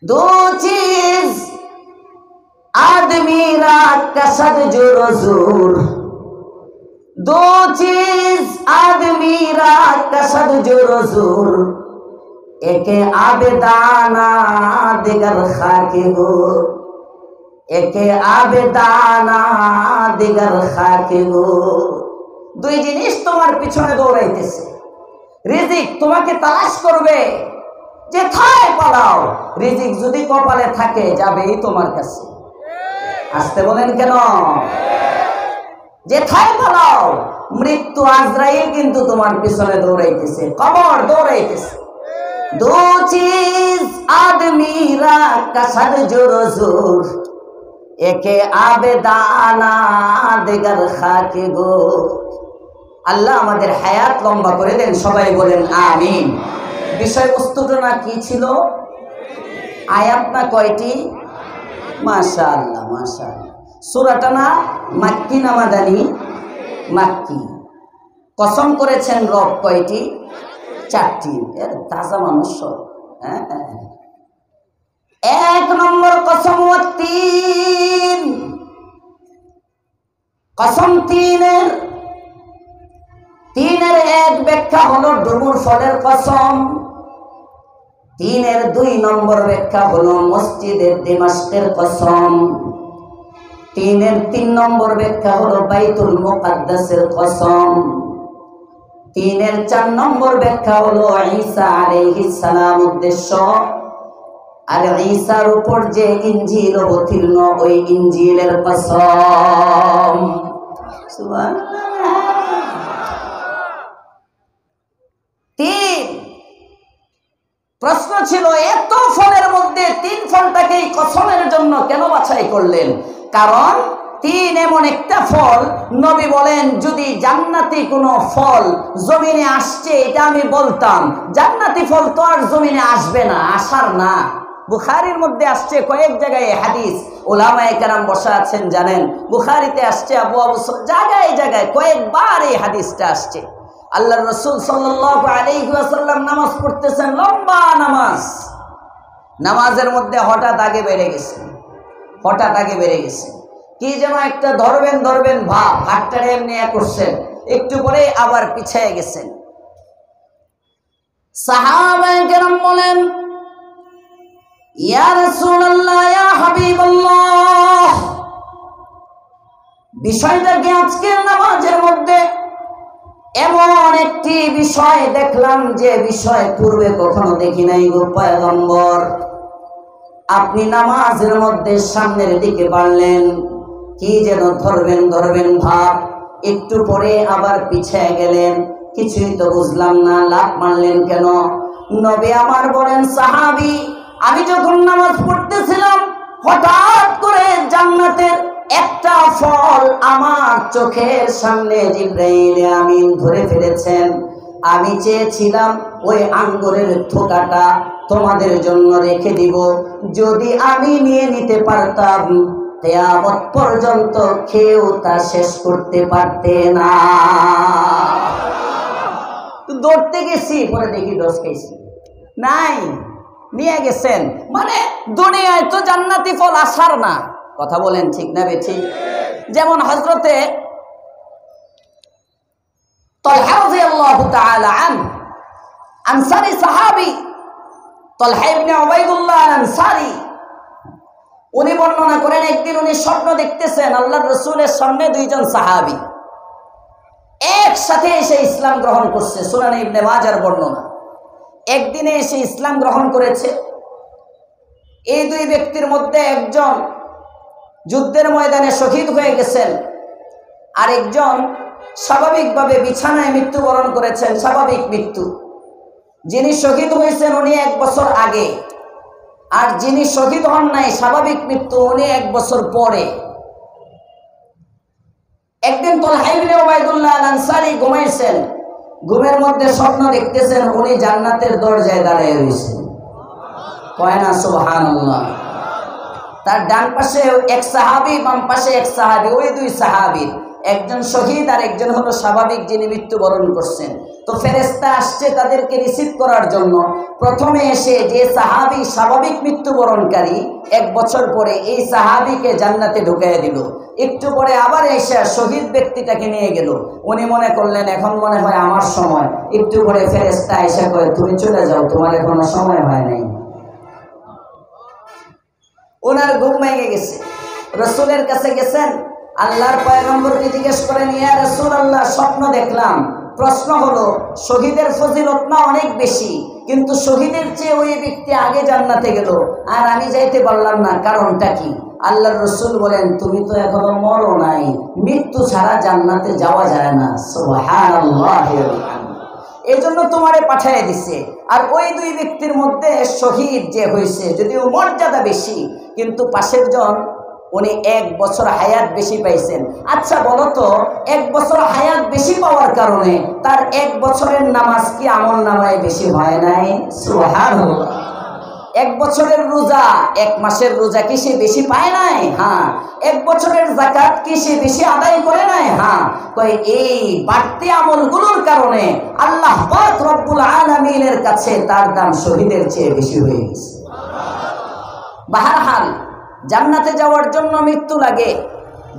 दो चीज आदमी रात का सद जो रजूर, दो चीज आदमी रात का सद जो रजूर, एक आबेदाना दिगर खाके गो, एक आबेदाना दिगर खाके गो। দুই জিনিস তোমার পিছনে দৌড়াইতেছে। রিজিক তোমাকে তালাশ করবে, যেথায় পালাও রিজিক যদি কপালে থাকে যাবেই তোমার কাছে। আসতে বলেন কেন? যেথায় পালাও মৃত্যু আজরাইল কিন্তু তোমার পিছনে দৌড়াইতেছে, কবর দৌড়াইতেছে। दो चीज आदमी रात का सद जो रजूर, एक आबेदाना दिगर खाके गो। আল্লাহ আমাদের হায়াত লম্বা করে দেন, সবাই বলেন আমিন। বিষয়বস্তুটা না কি ছিল? আয়াত না কয়টি? মাশাআল্লাহ মাশাআল্লাহ। সূরাটা না মাক্কি না মাদানী? মাক্কি। কসম করেছেন রব কয়টি? 4টি। এর তাজা মানুষ সব। এক নম্বর কসম তিন, কসম তিনের এক ব্যাখ্যা হলো ডুমুর ফলের কসম। তিনের 2 নম্বর ব্যাখ্যা হলো মসজিদের দিমাশকের কসম। তিনের 3 নম্বর ব্যাখ্যা হলো বাইতুল মুকাদ্দাসের কসম। তিনের 4 নম্বর ব্যাখ্যা হলো ঈসা আলাইহিস সালাম উদ্দেশ্য, আর ঈসার উপর যে ইনজিল অবতীর্ণ ওই ইনজিলের কসম। সুবহানাল্লাহ। 3 প্রশ্ন ছিল, এত ফলের মধ্যে 3 ফলটাকেই কসমের জন্য কেন বাছাই করলেন? কারণ 3 এমন একটা ফল, নবী বলেন যদি জান্নাতি কোনো ফল জমিনে আসছে এটা আমি বলতাম, জান্নাতি ফল তো আর জমিনে আসবে না, আসার না। বুখারীর মধ্যে আসছে কয়েক জায়গায় হাদিস, উলামায়ে কেরাম বসা আছেন জানেন, বুখারীতে আসছে আবু জায়গায় জায়গায় কয়েকবার এই হাদিসটা আসছে। আল্লাহর রাসূল সাল্লাল্লাহু আলাইহি ওয়াসাল্লাম নামাজ পড়তেছেন, লম্বা নামাজ, নামাজের মধ্যে হঠাৎ আগে বেড়ে গেছে, কি যেন একটা ধরবেন ভাব, হাতটা এমনি করছেন, একটু পরে আবার পিছিয়ে গেছেন। সাহাবায়ে কেরাম বলেন, ইয়া রাসূলুল্লাহ, ইয়া হাবিবাল্লাহ, বিষয়টা কি আজকের নামাজের মধ্যে এমন একটি বিষয় দেখলাম যে বিষয় পূর্বে কখনো দেখি নাই গো পয়গম্বর। আপনি নামাজের মধ্যে সামনের দিকে বাড়লেন, কি যেন ধরবেন ভাব, একটু পরে আবার পিছিয়ে গেলেন, কিছুই তো বুঝলাম না, লাফ মারলেন কেন? নবী আমার বলেন, সাহাবী, আমি যখন নামাজ পড়তেছিলাম হঠাৎ করে জান্নাতের একটা ফল আমার চোখের সামনে জিবরাইল আমিন ধরে ফেলেছেন। আমি চেয়েছিলাম ওই আঙ্গুরের থোকাটা তোমাদের জন্য রেখে দিব, যদি আমি নিয়ে নিতে পারতাম কিয়ামত পর্যন্ত কেউ তা শেষ করতে পারতে না। তো দৌড়তে গেছি, পরে দেখি ডোজ খাইছি, নাই, নিয়ে গেছেন। মানে দুনিয়ায় তো জান্নাতি ফল আসার না, কথা বলেন ঠিক না বেঠিক? যেমন হযরতে তালহা রাদিয়াল্লাহু তাআলা আনসারী সাহাবী তালহা ইবনে উবাইদুল্লাহ আনসারী, উনি বর্ণনা করেন, একদিন উনি স্বপ্ন দেখতেছেন আল্লাহর রাসূলের সামনে দুইজন সাহাবী একসাথে এসে ইসলাম গ্রহণ করছে। সুনান ইবনে মাজার বর্ণনা, একদিনে এসে ইসলাম গ্রহণ করেছে। এই দুই ব্যক্তির মধ্যে একজন যুদ্ধের ময়দানে শহীদ হয়ে গেছেন, আরেকজন স্বাভাবিকভাবে বিছানায় মৃত্যুবরণ করেছেন, স্বাভাবিক মৃত্যু। যিনি শহীদ হয়েছেন উনি 1 বছর আগে, আর যিনি শহীদ হন নাই স্বাভাবিক মৃত্যু উনি 1 বছর পরে। একদিন তালহা ইবনে উবাইদুল্লাহ আনসারী ঘুমাইছেন, ঘুমের মধ্যে স্বপ্ন দেখতেছেন উনি জান্নাতের দরজায় দাঁড়িয়ে রয়েছেন। কয় না সুবহানাল্লাহ? তার ডান পাশে এক সাহাবী, বাম পাশে এক সাহাবী, ওই দুই সাহাবীর একজন শহীদ আর একজন হলো স্বাভাবিক, যিনি মৃত্যুবরণ করছেন। তো ফেরেশতা আসছে তাদেরকে রিসিভ করার জন্য। প্রথমে এসে যে সাহাবী স্বাভাবিক মৃত্যুবরণকারী, 1 বছর পরে এই সাহাবীকে জান্নাতে ঢুকিয়ে দিল। একটু পরে আবার এসে শহীদ ব্যক্তিটাকে নিয়ে গেল। উনি মনে করলেন এখন মনে হয় আমার সময়। একটু পরে ফেরেশতা এসে কয়, তুমি চলে যাও, তোমার এখনো সময় হয় নাই। ওনার ঘুম ভেঙে গেছে, রাসূলের কাছে গেছেন, আল্লাহর পয়গম্বরকে জিজ্ঞেস করেন, ইয়া রাসূলুল্লাহ, স্বপ্ন দেখলাম। প্রশ্ন হলো, শহীদের ফজিলত না অনেক বেশি, কিন্তু শহীদের চেয়ে ওই ব্যক্তি আগে জান্নাতে গেল আর আমি যাইতে পারলাম না, কারণটা কি? আল্লাহর রাসূল বলেন, তুমি তো এখনো মরো নাই, মৃত্যু ছাড়া জান্নাতে যাওয়া যায় না। সুবহানাল্লাহ। এই জন্য তোমারে পাঠিয়ে দিছে। আর ওই দুই ব্যক্তির মধ্যে শহীদ যে হয়েছে, যদিও মর্যাদা বেশি, কিন্তু পাশের জন উনি 1 বছর হায়াত বেশি পাইছেন। আচ্ছা বলো তো, 1 বছর হায়াত বেশি পাওয়ার কারণে তার 1 বছরের নামাজ কি আমল নামায় বেশি হয় নাই? সুবহানাল্লাহ। 1 বছরের রোজা, 1 মাসের রোজা কি সে বেশি পায় নাই? হ্যাঁ। 1 বছরের যাকাত কি সে বেশি আদায় করে নাই? হ্যাঁ। কই এই বাড়তি আমলগুলোর কারণে আল্লাহ পাক রব্বুল আলামিনের কাছে তার দাম শহীদের চেয়ে বেশি হয়ে গেছে। বাহরহাল, জান্নাতে যাওয়ার জন্য মৃত্যু লাগে,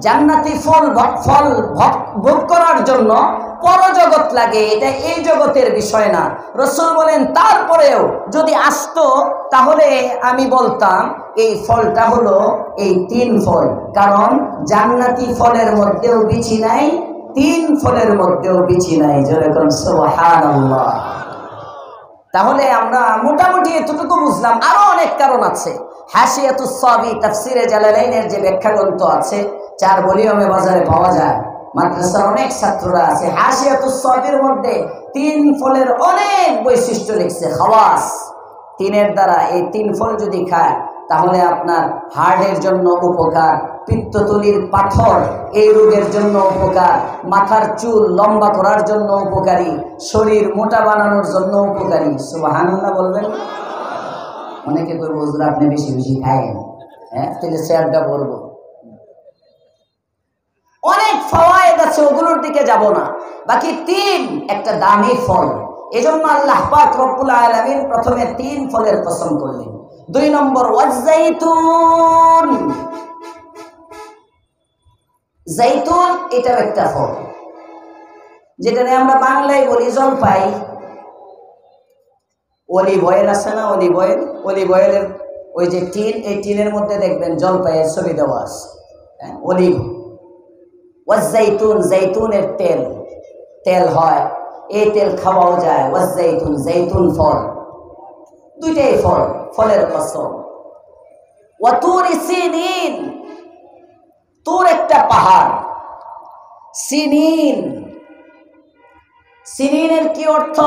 জান্নাতি ফল ভোগ করার জন্য পরজগৎ লাগে, এটা এই জগতের বিষয় না। রাসূল বলেন, তারপরেও যদি আসতো তাহলে আমি বলতাম এই ফলটা হলো এই 3 ফল, কারণ জান্নাতি ফলের মধ্যেও বিচি নাই, 3 ফলের মধ্যেও বিচি নাই। যেরকম সুবহানাল্লাহ। তাহলে আমরা মোটামুটি এতটুকু বুঝলাম, আরো অনেক কারণ আছে। হাশিয়াতুস সাবি, তাফসিরে জালালাইনের যে ব্যাখ্যা গ্রন্থ আছে, 4 ভলিউমে বাজারে পাওয়া যায়, মাদ্রাসার অনেক ছাত্ররা আছে। হাশিয়াতুস সাবির মধ্যে 3 ফলের অনেক বৈশিষ্ট্য লিখছে, খাওয়াস। 3-এর দ্বারা এই 3 ফল যদি খায় তাহলে আপনার হার্টের জন্য উপকার, পিত্তথলির পাথর এই রোগের জন্য উপকার, মাথার চুল লম্বা করার জন্য উপকারী, শরীর মোটা বানানোর জন্য উপকারী। সুবহানাল্লাহ বলবেন। অনেকে কইব হুজুর আপনি বেশি বেশি খায়েন, হ্যাঁ তাহলে শেয়ারটা বলবো। অনেক ফাওয়ায়েদ আছে, ওগুলোর দিকে যাব না। বাকি তিন একটা দামি ফল, এজন্য আল্লাহ পাক রব্বুল আলামিন প্রথমে তিন ফলের কসম করলেন। 2 নম্বর ওয়াজাইতুন, জাইতুন এটা একটা ফল, যেটা আমরা বাংলায় বলি জলপাই। অলিভ অয়েল আছে না, অলিভ অয়েল, অলিভ অয়েলের ওই যে টিন, এই টিনের মধ্যে দেখবেন জলপাইয়ের ছবি দেওয়া আছে, হ্যাঁ অলিভ। ওয়াজাইতুন জাইতুনের তেল, তেল হয়, এই তেল খাওয়াও যায়। ওয়াজাইতুন জাইতুন ফল, দুইটাই ফল, ফলের কসম। ওয়াতুর সিনিন, তুর একটা পাহাড়, সিনিন, সিনিনের কি অর্থ?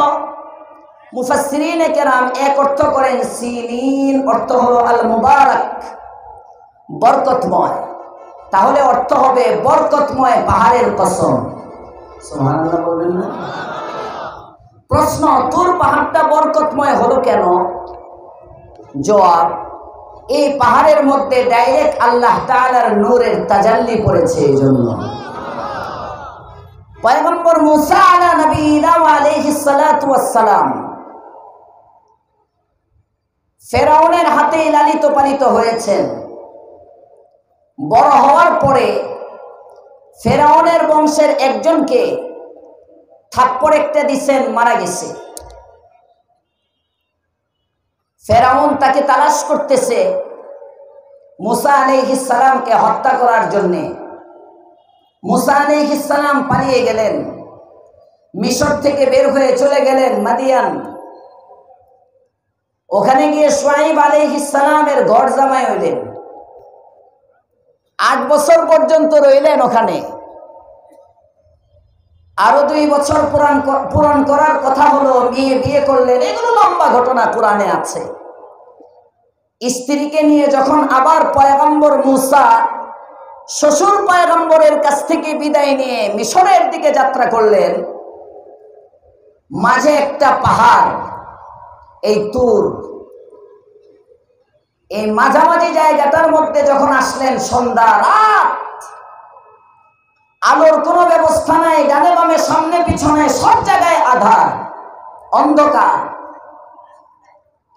মুফাসসিরিনে কেরাম এক অর্থ করেন সিনিন অর্থ হলো আল মুবারাক, বরকতময়। তাহলে অর্থ হবে বরকতময় পাহাড়ের কসম। সুবহানাল্লাহ বলবেন না? প্রশ্ন, তুর পাহাড়টা বরকতময় হলো কেন? জবাব, এই পাহাড়ের মধ্যে ডাইরেক্ট আল্লাহ তাআলার নূরের তাজাল্লি পড়েছে। এই জন্য পয়গম্বর মুসা আলা নবীনা আলাইহিস সালাতু ওয়াস সালাম ফেরাউনের হাতে লালিত পালিত হয়েছেন। বড় হওয়ার পরে ফেরাউনের বংশের একজনকে থাপ্পড় একটা দিছেন, মারা গেছে। ফেরাউন তাকে তালাশ করতেছে মুসা আলাইহিস সালামকে হত্যা করার জন্যে। মুসা আলাইহিস সালাম পালিয়ে গেলেন, মিশর থেকে বের হয়ে চলে গেলেন মাদিয়ান। ওখানে গিয়ে শুআইব আলাইহিস সালামের ঘর জামাই হইলেন। 8 বছর পর্যন্ত রইলেন ওখানে। আরো 2 বছর পূরণ করার কথা হলো, বিয়ে করলেন। এগুলো লম্বা ঘটনা, কোরআনে আছে। স্ত্রীকে নিয়ে যখন আবার পয়গম্বর মুসা শ্বশুর পয়গম্বরের কাছ থেকে বিদায় নিয়ে মিশরের দিকে যাত্রা করলেন, মাঝে একটা পাহাড়, এই তুর, এই মাঝামাঝি জায়গাটার মধ্যে যখন আসলেন, সন্ধ্যা রাত, আলোর কোনো ব্যবস্থা নাই, ডানে বামে সামনে পিছনে সব জায়গায় আধার, অন্ধকার।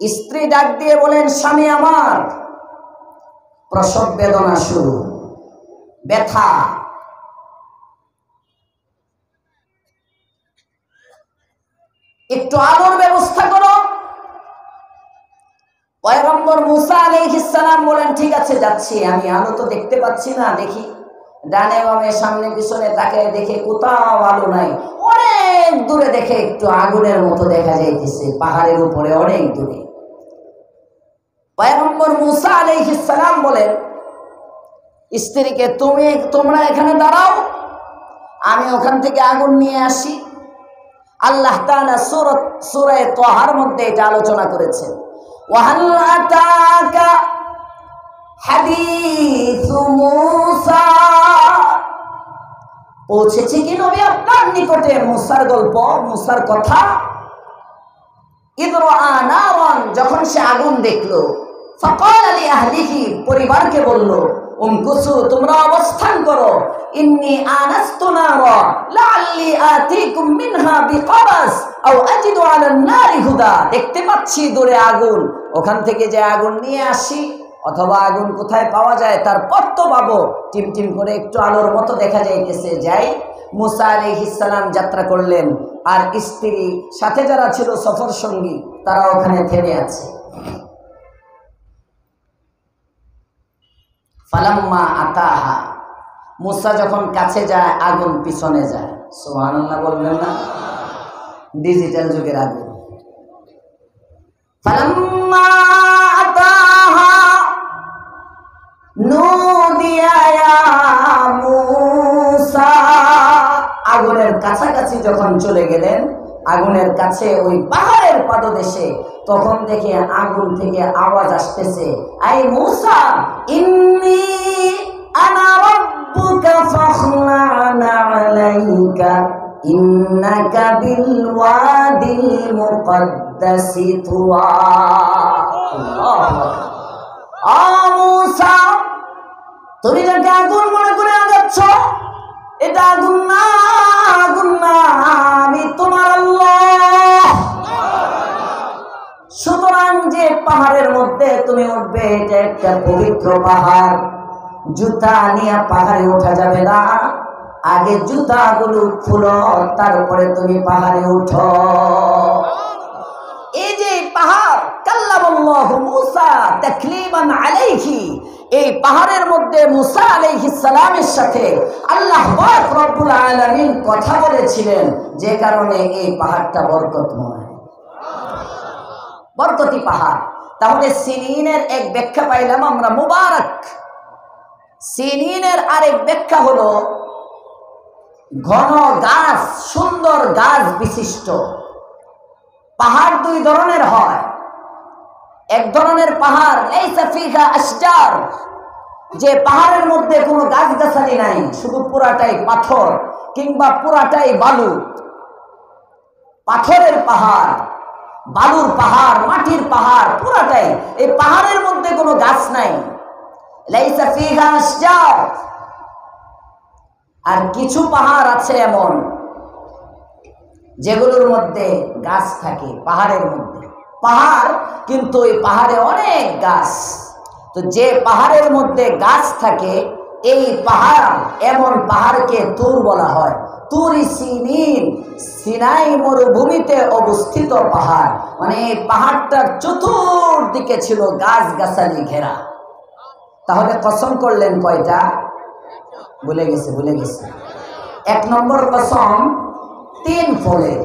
স্ত্রী ডাক দিয়ে বলেন, স্বামী আমার, প্রসব বেদনা শুরু, ব্যথা। একটু আলোর ব্যবস্থা করো। পয়গম্বর মুসা আলাইহিস সালাম বলেন, ঠিক আছে যাচ্ছি। আমি আলো তো দেখতে পাচ্ছি না, দেখি ডানে বামে সামনে পিছনে তাকায়, দেখে কোথাও আলো নাই। অনেক দূরে দেখে একটু আগুনের মতো দেখা যাইতেছে, পাহাড়ের উপরে অনেক দূরে। পয়গম্বর মুসা আলাইহিস সালাম বলেন স্ত্রীকে, তোমরা এখানে দাঁড়াও, আমি ওখান থেকে আগুন নিয়ে আসি। আল্লাহ তাআলা সূরা তাহার মধ্যে এটা আলোচনা করেছেন। ওয়াহাল আতাকা হাদিসু মুসা, পৌঁছেছে কি নবী আপনার নিকটে মুসার গল্প, মুসার কথা? ইদ রাআ নারান, যখন সে আগুন দেখলো, ফাকালা লি আহলিহি, পরিবারকে বলল, উমকুসু, তোমরা অবস্থান করো, ইন্নী আনাস্তু নারা লাআল্লি আতিকুম মিনহা বিকাবাস আও আজিদু আলান নারি হুদা, দেখতে পাচ্ছি দূরে আগুন, ওখান থেকে যে আগুন নিয়ে আসি, অথবা আগুন কোথায় পাওয়া যায় তার পথ তো পাবো। টিমটিম করে একটু আলোর মতো দেখা যাইতেছে, যাই। মুসা আলাইহিস সালাম যাত্রা করলেন, আর স্ত্রী সাথে যারা ছিল সফর সঙ্গী, তারা ওখানে থেমে আছে। ফালাম্মা আতাহা, মুসা যখন কাছে যায়, আগুন পিছনে যায়। সুবহানাল্লাহ বলবেন না? ডিজিটাল যুগের আগুন। ফালাম্মা আতাহা নুদিয়া ইয়া মুসা, আগুনের কাছাকাছি যখন চলে গেলেন, আগুনের কাছে ওই পাহাড়ের পাদদেশে, তখন দেখে আগুন থেকে আওয়াজ আসতেছে, আই মুসা ইন্নী আনা রাব্বুকা ফাখলা'না আলাইকা ইন্নাকা বিল ওয়াদিল মুকদ্দাসি তুওয়া। মুসা, তুমি যাকে আগুন মনে করে আগাচ্ছ, এটা আগুন না, আগুন না, আমি তোমার আল্লাহ। সুতরাং যে পাহাড়ের মধ্যে তুমি উঠবে, এটা একটা পবিত্র পাহাড়, জুতা নিয়ে পাহাড়ে ওঠা যাবে না। আগে জুতাগুলো খুলো, তারপরে তুমি পাহাড়ে উঠো। এই যে পাহাড়, কাল্লামাল্লাহু মূসা তাকলিমান আলাইহি, এই পাহাড়ের মধ্যে মূসা আলাইহিস সালামের সাথে আল্লাহ পাক রব্বুল আলামিন কথা বলেছিলেন, যে কারণে এই পাহাড়টা বরকতময়, বরকতি পাহাড়। তাহলে সিনিনের এক ব্যাখ্যা পাইলাম আমরা, মুবারক। সিনিনের আরেক ব্যাখ্যা হলো ঘন গাছ, সুন্দর গাছ বিশিষ্ট পাহাড়। দুই ধরনের হয়। এক ধরনের পাহাড় লাইসা ফিহা আশজার, যে পাহাড়ের মধ্যে কোনো গাছগাছালি নাই, শুধু পুরাটাই পাথর কিংবা পুরাটাই বালু। পাথরের পাহাড়, বালুর পাহাড়, মাটির পাহাড়, পুরাটাই। এই পাহাড়ের মধ্যে কোনো গাছ নাই, লাইসা ফিহা আশজার। আর কিছু পাহাড় আছে এমন যেগুলোর মধ্যে গাছ থাকে, পাহাড়ের মধ্যে পাহাড়, কিন্তু ওই পাহাড়ে অনেক গাছ। তো যে পাহাড়ের মধ্যে গাছ থাকে, এই পাহাড়, এমন পাহাড়কে তুর বলা হয়। তুরি সিনিন, সিনাই মরুভূমিতে অবস্থিত পাহাড়। মানে এই পাহাড়টার চতুর্দিকে ছিল গাছ গাছালি ঘেরা। তাহলে কসম করলেন কয়টা? ভুলে গেছে। এক নম্বর কসম 3 ফলের,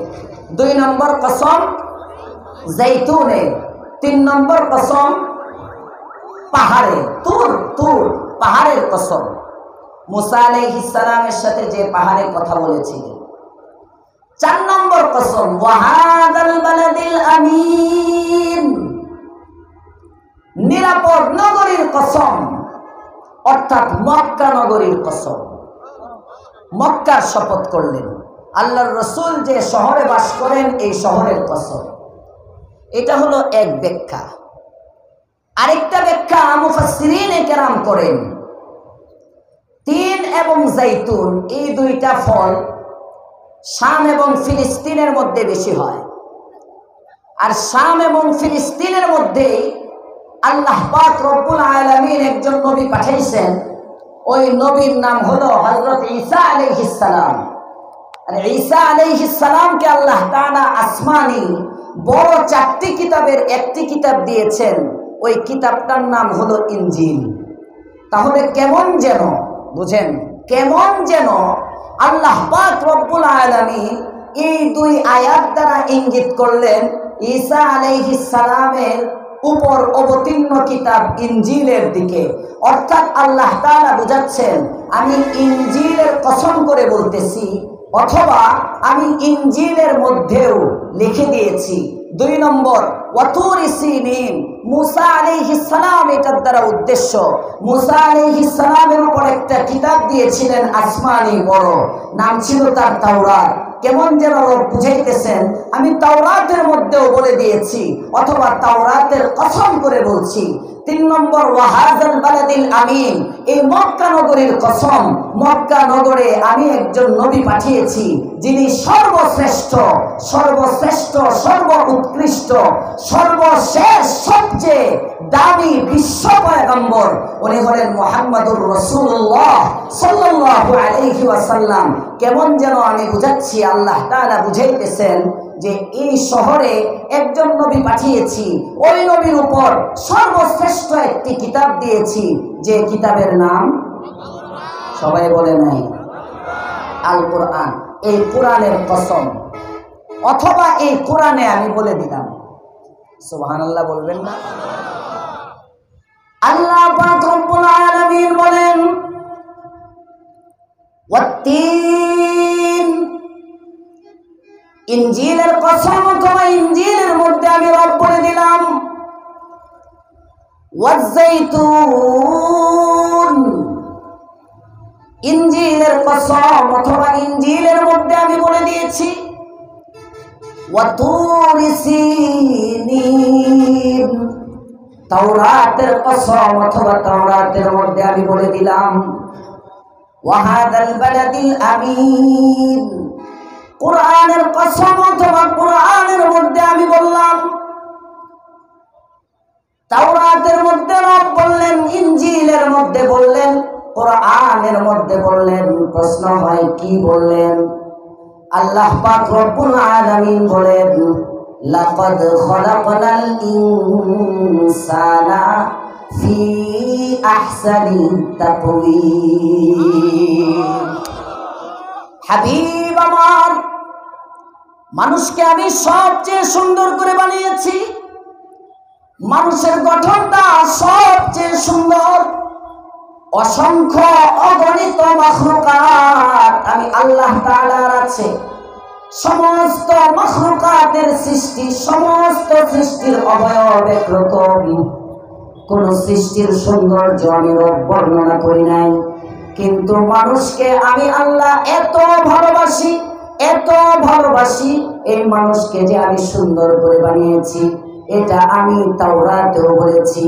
2 নম্বর কসম জৈতুনের, 3 নম্বর কসম পাহাড়ে, তুর পাহাড়ের কসম। মুসা আলাইহিস সালামের সাথে যে পাহাড়ে কথা বলেছিলেন। 4 নম্বর কসম ওয়াহাদাল বালাদিল আমিন, নিরাপদ নগরীর কসম, অর্থাৎ মক্কা নগরীর কসম। মক্কার শপথ করলেন, আল্লাহর রাসূল যে শহরে বাস করেন, এই শহরের কসম। এটা হলো এক ব্যাখ্যা। আরেকটা ব্যাখ্যা মুফাসসিরিনে কেরাম করেন, তিন এবং জৈতুন, এই দুইটা ফল শাম এবং ফিলিস্তিনের মধ্যে বেশি হয়। আর শাম এবং ফিলিস্তিনের মধ্যে আল্লাহ পাক রব্বুল আলামিন একজন নবী পাঠাইছেন। ওই নবীর নাম হলো হযরত ঈসা আলাইহিস সালাম। আর ঈসা আলাইহিস সালামকে আল্লাহ তাআলা আসমানি বড় 4টি কিতাবের একটি কিতাব দিয়েছেন। ওই কিতাবটার নাম হলো ইনজিল। তাহলে কেমন যেন, বুঝেন, কেমন যেন আল্লাহ পাক রব্বুল আলামিন এই 2 আয়াত দ্বারা ইঙ্গিত করলেন ঈসা আলাইহিস সালামের উপর অবতীর্ণ কিতাব ইনজিলের দিকে। অর্থাৎ আল্লাহ তাআলা বুঝাচ্ছেন, আমি ইনজিলের কসম করে বলতেছি, অথবা আমি ইনজিলের মধ্যেও লিখে দিয়েছি। 2 নম্বর ওয়াতুরি সিনিন, মুসা আলাইহিস সালাম, এটার দ্বারা উদ্দেশ্য মুসা আলাইহিস সালামের উপর একটা কিতাব দিয়েছিলেন আসমানি বড়, নাম ছিল তার তাওরাত। কেমন যেন বুঝাইতেছেন, আমি তাওরাতের মধ্যেও বলে দিয়েছি, অথবা তাওরাতের কসম করে বলছি। 3 নম্বর ওয়াহাদাল বালাদিল আমিন, এই মক্কা নগরীর কসম। মক্কা নগরে আমি একজন নবী পাঠিয়েছি, যিনি সর্বশ্রেষ্ঠ, সর্ব উৎকৃষ্ট, সর্বশেষ, সবচেয়ে দামি বিশ্ব পয়গম্বর। উনি হলেন মুহাম্মদুর রাসূলুল্লাহ সাল্লাল্লাহু আলাইহি ওয়াসাল্লাম। কেমন যেন আমি বুঝাচ্ছি, আল্লাহ তাআলা বুঝাইতেছেন যে এই শহরে একজন নবী পাঠিয়েছি, ওই নবীর উপর সর্বশ্রেষ্ঠ একটি কিতাব দিয়েছি, যে কিতাবের নাম সবাই বলে নাই, আল কোরআন। এই কোরআনের কসম, অথবা এই কোরআনে আমি বলে দিলাম। সুবহানাল্লাহ বলবেন না? আল্লাহ পাক রব্বুল আলামিন বলেন ওয়াত্তিন, ইনজিলের কসম, অথবা ইনজিলের মধ্যে আমি রব বলে দিলাম। ওয়াজ্জাইতুন, ইনজিলের কসম, অথবা ইনজিলের মধ্যে আমি বলে দিয়েছি। ওয়াতুরি সিনিন, তাওরাতের কসম অথবা তাওরাতের মধ্যে আমি বলে দিলাম ওয়াহাদাল বালাদিল আমিন, কোরআনের কসম অথবা কোরআনের মধ্যে আমি বললাম। তাওরাতের মধ্যে রব বললেন, ইনজিলের মধ্যে বললেন, কোরআনের মধ্যে বললেন। প্রশ্ন হয় কি বললেন? আল্লাহ পাক রব্বুল আলামিন বলেন, লাকাদ খলাকনাল ইনসানা ফি আহসানি তাকওয়িম। হাবিব আমার, মানুষকে আমি সবচেয়ে সুন্দর করে বানিয়েছি। মানুষের গঠনটা সবচেয়ে সুন্দর। অসংখ্য অগণিত মাখলুকাত আমি আল্লাহ তাআলার আছে। সমস্ত মাখলুকাতের সৃষ্টি, সমস্ত সৃষ্টির অবয়ব একরকম। কোন সৃষ্টির সৌন্দর্য আমি বর্ণনা করি নাই, কিন্তু মানুষকে আমি আল্লাহ এত ভালোবাসি, এত ভালোবাসি। এই মানুষকে যে আমি সুন্দর করে বানিয়েছি, এটা আমি তাওরাতেও বলেছি,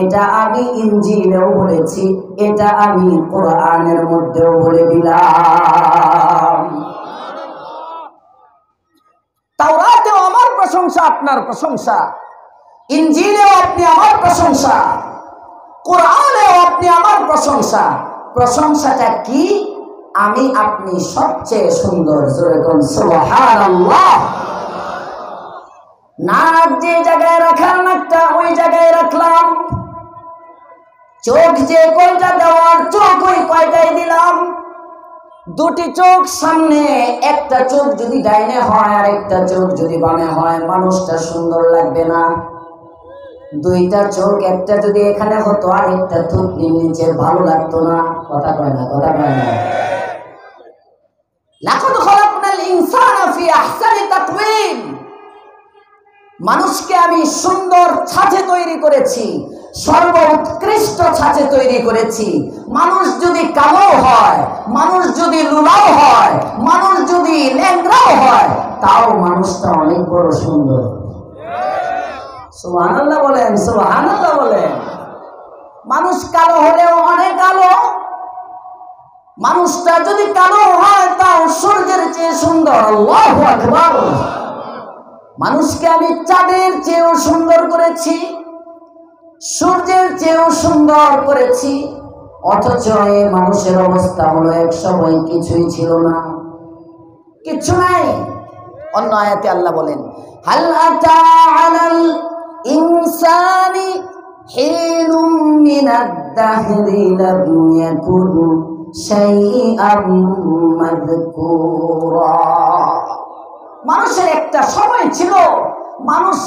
এটা আমি ইনজিলেও বলেছি, এটা আমি কোরআনের মধ্যেও বলে দিলাম। তাওরাতেও আমার প্রশংসা, আপনার প্রশংসা। ইনজিলেও আপনি আমার প্রশংসা, কোরআনেও আপনি আমার প্রশংসা। প্রশংসাটা কি? আমি আপনি সবচেয়ে সুন্দর। জোরে কোন সুবহানাল্লাহ। নাক যে জায়গায় রাখার, নাকটা ওই জায়গায় রাখলাম। চোখ যে কয়টা দেওয়ার, চোখ ওই কয়টাই দিলাম। দুটি চোখ সামনে, একটা চোখ যদি ডাইনে হয় আর একটা চোখ যদি বামে হয়, মানুষটা সুন্দর লাগবে না। দুইটা চোখ, একটা যদি এখানে হতো আর একটা থুতনির নিচে, ভালো লাগতো না। কথা কয় না, কথা কয় না। লাকাদ খলাকনাল ইনসানা ফি আহসানি তাকওয়িম। মানুষকে আমি সুন্দর ছাঁচে তৈরি করেছি, সর্বোৎকৃষ্ট ছাঁচে তৈরি করেছি। মানুষ যদি কালো হয়, মানুষ যদি লুলাও হয়, মানুষ যদি ল্যাংড়াও হয়, তাও মানুষটা অনেক বড় সুন্দর। সুবহানাল্লাহ বলেন, সুবহানাল্লাহ বলেন। মানুষ কালো হলেও অনেক কালো। মানুষটা যদি কালো হয়, তাও সূর্যের চেয়ে সুন্দর। আল্লাহু আকবার। মানুষকে আমি চাঁদের চেয়েও সুন্দর করেছি, সূর্যের চেয়েও সুন্দর করেছি। অথচ এই মানুষের অবস্থা হলো, এক সময় কিছুই ছিল না, কিচ্ছু নাই। অন্য আয়াতে আল্লাহ বলেন, হাল আতা আলাল ইনসানি হিনুম মিনাদ দাহরি লাম ইয়াকুন শাইআম মাযকুরা। মানুষের একটা সময় ছিল, মানুষ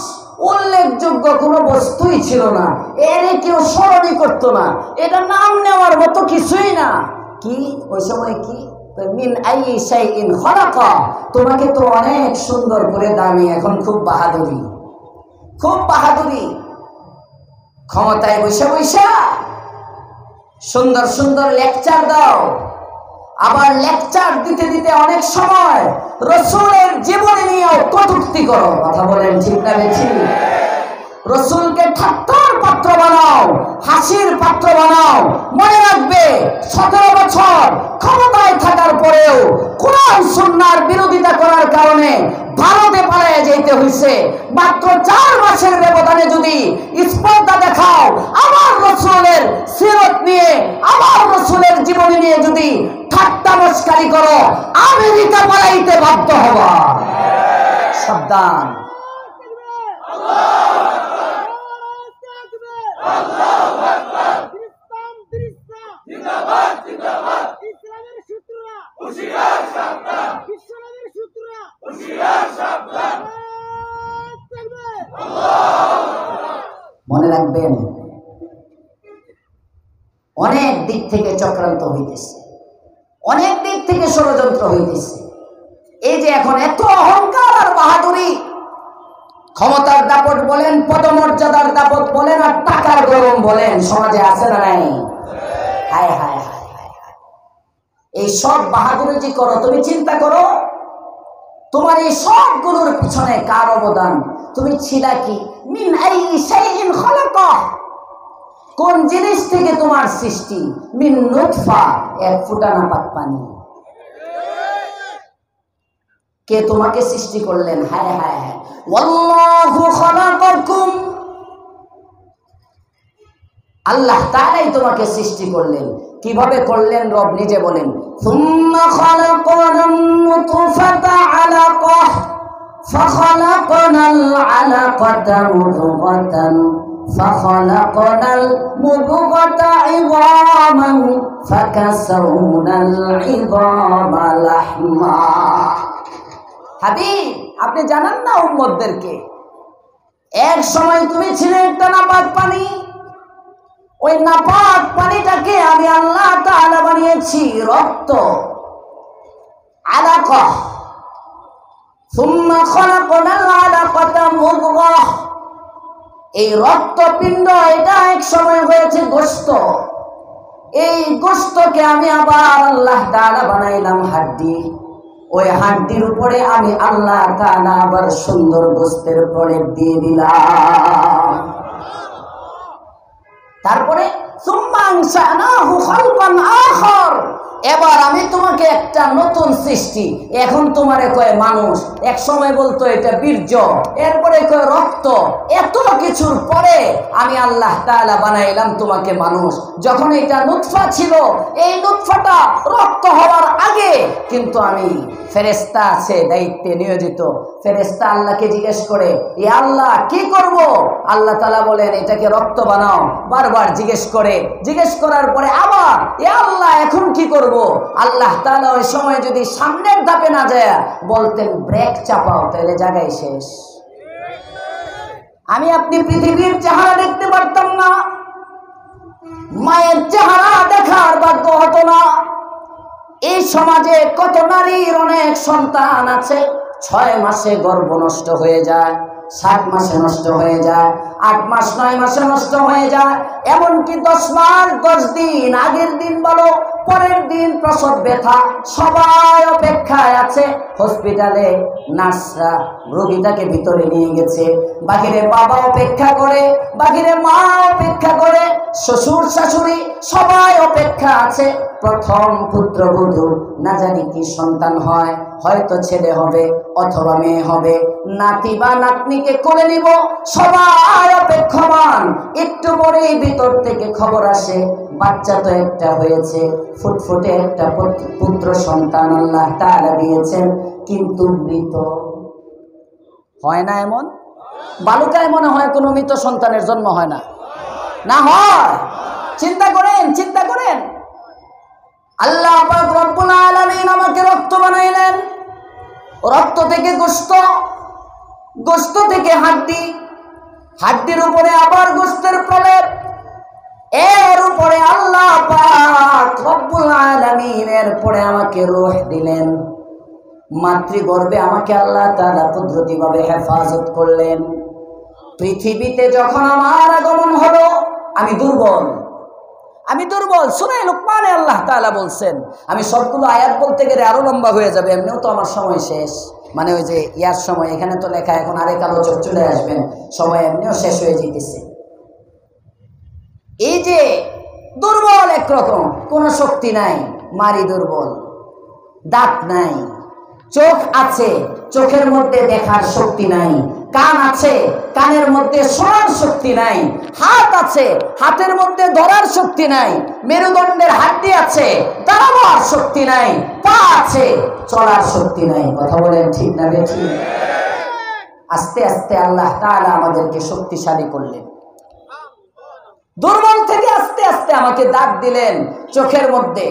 উল্লেখযোগ্য কোনো বস্তুই ছিল না, এর কেউ স্মরণই করতো না, এটা নাম নেওয়ার মতো কিছুই না। কি ওই সময় কি? মিন আইয়ি শাইইন খলাকা। তোমাকে তো অনেক সুন্দর করে দামি, এখন খুব বাহাদুরি, খুব বাহাদুরি। ক্ষমতায় বসে বসে সুন্দর সুন্দর লেকচার দাও। আবার লেকচার দিতে দিতে অনেক সময় রাসূলের জীবনী নিয়েও কটূক্তি করো। কথা বলেন ঠিক না বেঠিক? রাসূলকে ঠাট্টার পাত্র বানাও, হাসির পাত্র বানাও। মনে রাখবে, 17 বছর ক্ষমতায় থাকার পরেও কোরআন সুন্নাহর বিরোধিতা করার কারণে ভারতে পালিয়ে যেতে হয়েছে। মাত্র 4 মাসের ব্যবধানে যদি স্পর্ধা দেখাও, আমার রাসূলের সিরত নিয়ে, আমার রাসূলের জীবনী নিয়ে যদি ঠাট্টা মস্কারি করো, আমেরিকা পালাইতে বাধ্য হবা। সাবধান। মনে রাখবেন, অনেক দিক থেকে চক্রান্ত হইতেছে, অনেক দিক থেকে ষড়যন্ত্র হইতেছে। এই যে এখন এত অহংকার আর বাহাদুরি, ক্ষমতার দাপট বলেন, পদমর্যাদার দাপট বলেন, আর টাকার গরম বলেন, সমাজে আছে না নাই? হায় হায় হায় হায় হায়। এই সব বাহাদুরি যে করো, তুমি চিন্তা করো, তোমার এই সবগুলোর পিছনে কার অবদান? তুমি ছিলা কি? মিন আই শাইইন খালাকা, কোন জিনিস থেকে তোমার সৃষ্টি? মিন নুতফা, এক ফোঁটা নাপাক পানি। কে তোমাকে সৃষ্টি করলেন? হায় হায় হায়, ওয়াল্লাহু খালাকাকুম, আল্লাহ তাআলাই তোমাকে সৃষ্টি করলেন। কিভাবে করলেন? রব নিজে বলেন, সুম্মা খালাকানান নুতফাতা আলাকাহ ফাখালাকনাল আলাকাতা মুদগাতান ফাখালাকনাল মুদগাতা ইযামান ফাকাসাউনাল ইযামা লাহমা। হাবিব, আপনি জানান না উম্মতদেরকে, এক সময় তুমি ছিলে একটা নাপাক পানি, ওই নাপাক পানিটাকে আমি আল্লাহ তাআলা বানিয়েছি রক্ত। আলাকা, সুম্মা খালাকনাল আলাকাতা মুদগাহ, এই রক্তপিণ্ড এটা এক সময় হয়েছে গোশত। এই গোশতকে আমি আবার আল্লাহ তাআলা বানাইলাম হাড্ডি। ওই হাড্ডির উপরে আমি আল্লাহ তাআলা আবার সুন্দর গোশতের প্রলেপ দিয়ে দিলাম। তারপরে সুম্মা আনশানাহু খালকান আখার, এবার আমি তোমাকে একটা নতুন সৃষ্টি। এখন তোমারে কয় মানুষ, এক সময় বলতো এটা বীর্য, এরপরে কয় রক্ত। এত কিছুর পরে আমি আল্লাহ তাআলা বানাইলাম তোমাকে মানুষ। যখন এটা নুতফা ছিল, এই নুতফাটা রক্ত হওয়ার আগে কিন্তু আমি, ফেরেশতা আছে দায়িত্বে নিয়োজিত, ফেরেশতা আল্লাহকে জিজ্ঞেস করে, এ আল্লাহ কি করব? আল্লাহ তাআলা বলেন এটাকে রক্ত বানাও। বারবার জিজ্ঞেস করে, জিজ্ঞেস করার পরে আবার, এ আল্লাহ এখন কি করব? আল্লাহ তাআলা ওই সময় যদি সামনের ধাপে না যায় বলতেন ব্রেক চাপাও, তাহলে জায়গায় শেষ। আমি আপনি পৃথিবীর চেহারা দেখতে পারতাম না, মায়ের চেহারা দেখার ভাগ্য হতো না। এই সমাজে কত নারীর অনেক সন্তান আছে, 6 মাসে গর্ভ নষ্ট হয়ে যায়, 7 মাসে নষ্ট হয়ে যায়, 8 মাস 9 মাসে নষ্ট হয়ে যায়, এমনকি 10 মাস 10 দিন, আগের দিন বলো পরের দিন প্রসব ব্যথা। সবাই অপেক্ষায় আছে হসপিটালে, নার্সরা রোগীটাকে ভিতরে নিয়ে গেছে, বাহিরে বাবা অপেক্ষা করে, বাহিরে মা অপেক্ষা করে, শ্বশুর শাশুড়ি সবাই অপেক্ষা আছে। প্রথম পুত্রবধূ, না জানি কি সন্তান হয়, হয়তো ছেলে হবে অথবা মেয়ে হবে, নাতি বা নাতনিকে কোলে নিব, সবাই অপেক্ষমান। একটু পরেই ভিতর থেকে খবর আসে বাচ্চা তো একটা হয়েছে, ফুটফুটে একটা পুত্র সন্তান আল্লাহ তাআলা দিয়েছেন, কিন্তু মৃত। হয় না এমন? বালুকায় মনে হয় কোনো মৃত সন্তানের জন্ম হয় না? না হয়? চিন্তা করেন, চিন্তা করেন। আল্লাহ পাক রব্বুল আলামিন আমাকে রক্ত বানাইলেন, রক্ত থেকে গোশত, গোশত থেকে হাড্ডি, হাড্ডির উপরে আবার গোশতের প্রলেপ, এর উপরে আল্লাহ পাক রব্বুল আলামিন এরপরে আমাকে রূহ দিলেন। মাতৃগর্ভে আমাকে আল্লাহ তাআলা কুদরতিভাবে হেফাজত করলেন। পৃথিবীতে যখন আমার আগমন হলো, আমি দুর্বল, আমি দুর্বল। শুনে লুকমানে আল্লাহ তাআলা বলছেন, আমি সবগুলো আয়াত বলতে গেলে আরো লম্বা হয়ে যাবে, এমনিও তো আমার সময় শেষ, মানে ওই যে ইয়ার সময়, এখানে তো লেখা এখন আরেক আলোচক চলে আসবেন, সময় এমনিও শেষ হয়ে যেতেছে। এই যে দুর্বল, একরকম কোনো শক্তি নাই, মারি দুর্বল, দাঁত নাই, চোখ আছে, চোখের মধ্যে দেখার শক্তি নাই, কান আছে, কানের মধ্যে শোনার শক্তি নাই, হাত আছে, হাতের মধ্যে ধরার শক্তি নাই, মেরুদণ্ডের হাড্ডি আছে, দাঁড়াবার শক্তি নাই, পা আছে, চলার শক্তি নাই। কথা বলেন ঠিক না বেঠিক? আস্তে আস্তে আল্লাহ তাআলা আমাদেরকে শক্তিশালী করলেন। দুর্বল থেকে আস্তে আস্তে আমাকে দাঁত দিলেন, চোখের মধ্যে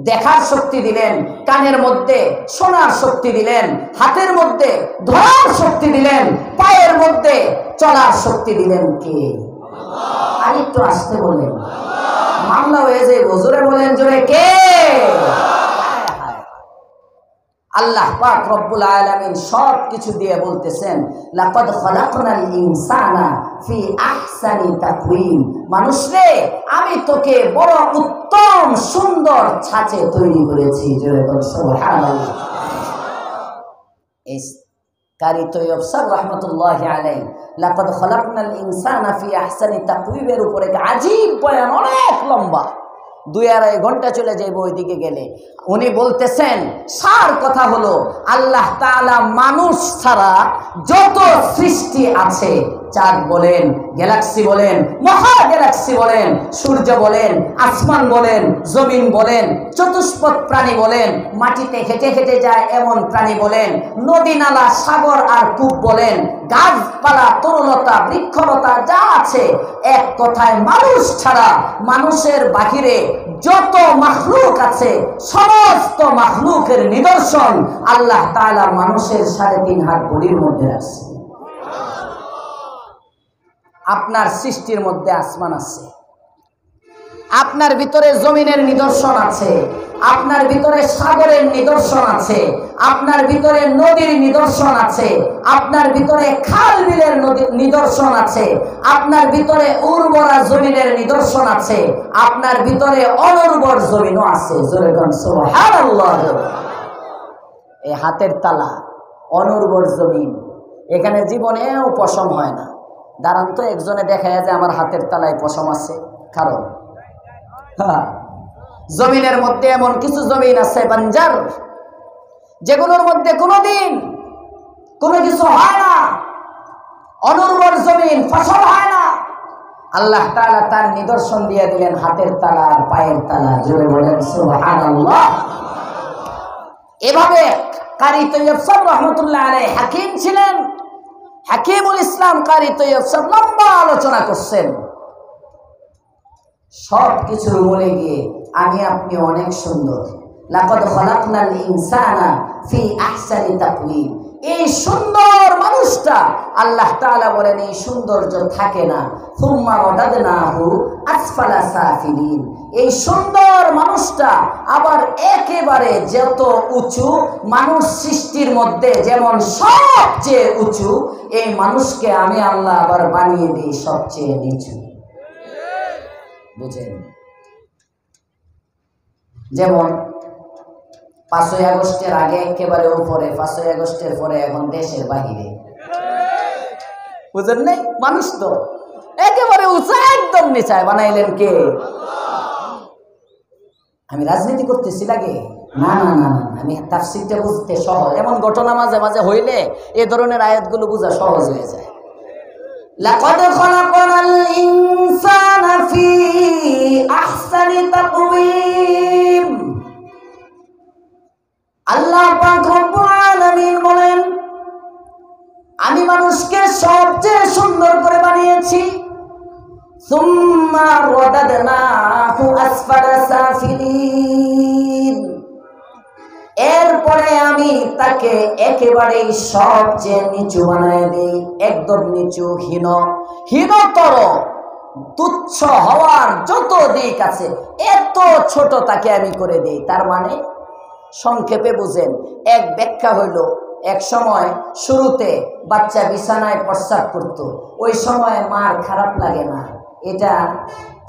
দেখার শক্তি দিলেন, কানের মধ্যে শোনার শক্তি দিলেন, হাতের মধ্যে ধরার শক্তি দিলেন, পায়ের মধ্যে চলার শক্তি দিলেন। কে? আল্লাহ। আর একটু আসতে বলেন, মামলা হয়ে যায়, হুজুরে বলেন জোরে, কে? আল্লাহ পাক রব্বুল আলামিন সব কিছু দিয়ে বলতেছেন, লাকাদ খালাকনাল ইনসানা ফি আহসানি তাকওয়িম, মানুষরে আমি তোকে বড় উত্তম সুন্দর ছাঁচে তৈরি করেছি। জোরে বল সুবহানাল্লাহ। এই কারি তৈয়ব সাহেব রাহমাতুল্লাহি আলাইহি লাকাদ খালাকনাল ইনসানা ফি আহসানি তাকওয়িমের উপরে আজীব বয়ান, অনেক লম্বা, 2-2.5 ঘন্টা চলে যাইব ওইদিকে গেলে। উনি বলতেছেন সার কথা হলো আল্লাহ তাআলা মানুষ ছাড়া যত সৃষ্টি আছে, চাঁদ বলেন, গ্যালাক্সি বলেন, মহা গ্যালাক্সি বলেন, সূর্য বলেন, আসমান বলেন, জমিন বলেন, চতুষ্পদ প্রাণী বলেন, মাটিতে হেঁটে হেঁটে যায় এমন প্রাণী বলেন, নদী নালা সাগর আর কূপ বলেন, গাছপালা তরুলতা বৃক্ষলতা যা আছে, এক কথায় মানুষ ছাড়া মানুষের বাহিরে যত মাখলুক আছে সমস্ত মাখলুকের নিদর্শন আল্লাহ তাআলা মানুষের 3.5 হাত বডির মধ্যে রাখছে। আপনার সৃষ্টির মধ্যে আসমান আছে, আপনার ভিতরে জমিনের নিদর্শন আছে, আপনার ভিতরে সাগরের নিদর্শন আছে, আপনার ভিতরে নদীর নিদর্শন আছে, আপনার ভিতরে খাল বিলের নিদর্শন আছে, আপনার ভিতরে উর্বরা জমিনের নিদর্শন আছে, আপনার ভিতরে অনুর্বর জমিনও আছে। জোরে বলেন সুবহানাল্লাহ। এই হাতের তালা, অনুর্বর জমিন, এখানে জীবনেও পশম হয় না। দাঁড়ান তো একজনে দেখায় যে আমার হাতের তালায় পশম আছে, কারণ জমিনের মধ্যে এমন কিছু জমিন আছে বাঞ্জার, যেগুলোর মধ্যে কোনোদিন কোনো কিছু হয় না, অনুর্বর জমিন, ফসল হয় না। আল্লাহ তাআলা তার নিদর্শন দিয়ে দিলেন হাতের তালা আর পায়ের তালা। জোরে বলেন সুবহানাল্লাহ। এভাবে কারি তৈয়ব সাহেব রাহমাতুল্লাহ আলাইহি হাকিম ছিলেন, হাকিমুল ইসলাম কারি তৈয়ব সাহেব লম্বা আলোচনা করছেন। সব কিছুর মূলে গিয়ে আমি আপনি অনেক সুন্দর। লাকাদ খালাকনাল ইনসানা ফি আহসানি তাকওয়িম। এই সুন্দর মানুষটা আল্লাহ তাআলা বলেন এই সৌন্দর্য থাকে না, সুম্মা রাদাদনাহু আসফালা সাফিলিন। এই সুন্দর মানুষটা আবার একেবারে যত উঁচু, মানুষ সৃষ্টির মধ্যে যেমন সবচেয়ে উঁচু, এই মানুষকে আমি আল্লাহ আবার বানিয়ে দিই সবচেয়ে নিচু। বুঝেন? যেমন 5ই আগস্টের আগে একেবারে উপরে, 5ই আগস্টের পরে এখন দেশের বাহিরে। বুঝেন নাই? মানুষ তো একেবারে উঁচা, একদম নিচায় বানাইলেন কে? আমি রাজনীতি করতেছি লাগে? না না না না, আমি তাফসীরটা বুঝতে সহজ। এমন ঘটনা মাঝে মাঝে হইলে এই ধরনের আয়াতগুলো বোঝা সহজ হয়ে যায়। লাকাদ খালাকনাল ইনসানা ফি আহসানি তাকওয়িম। আল্লাহ পাক রব্বুল আলামিন বলেন আমি মানুষকে সবচেয়ে সুন্দর করে বানিয়েছি। সুম্মা রাদাদনাহু আসফালা সাফিলিন। এরপরে আমি তাকে একেবারেই সবচেয়ে নিচু বানায় দিই, একদম নিচু, হীনতর, তুচ্ছ হওয়ার যত দিক আছে এত ছোট তাকে আমি করে দিই। তার মানে সংক্ষেপে বুঝেন, এক ব্যাখ্যা হইল এক সময় শুরুতে বাচ্চা বিছানায় প্রস্রাব করত, ওই সময় মার খারাপ লাগে না। এটা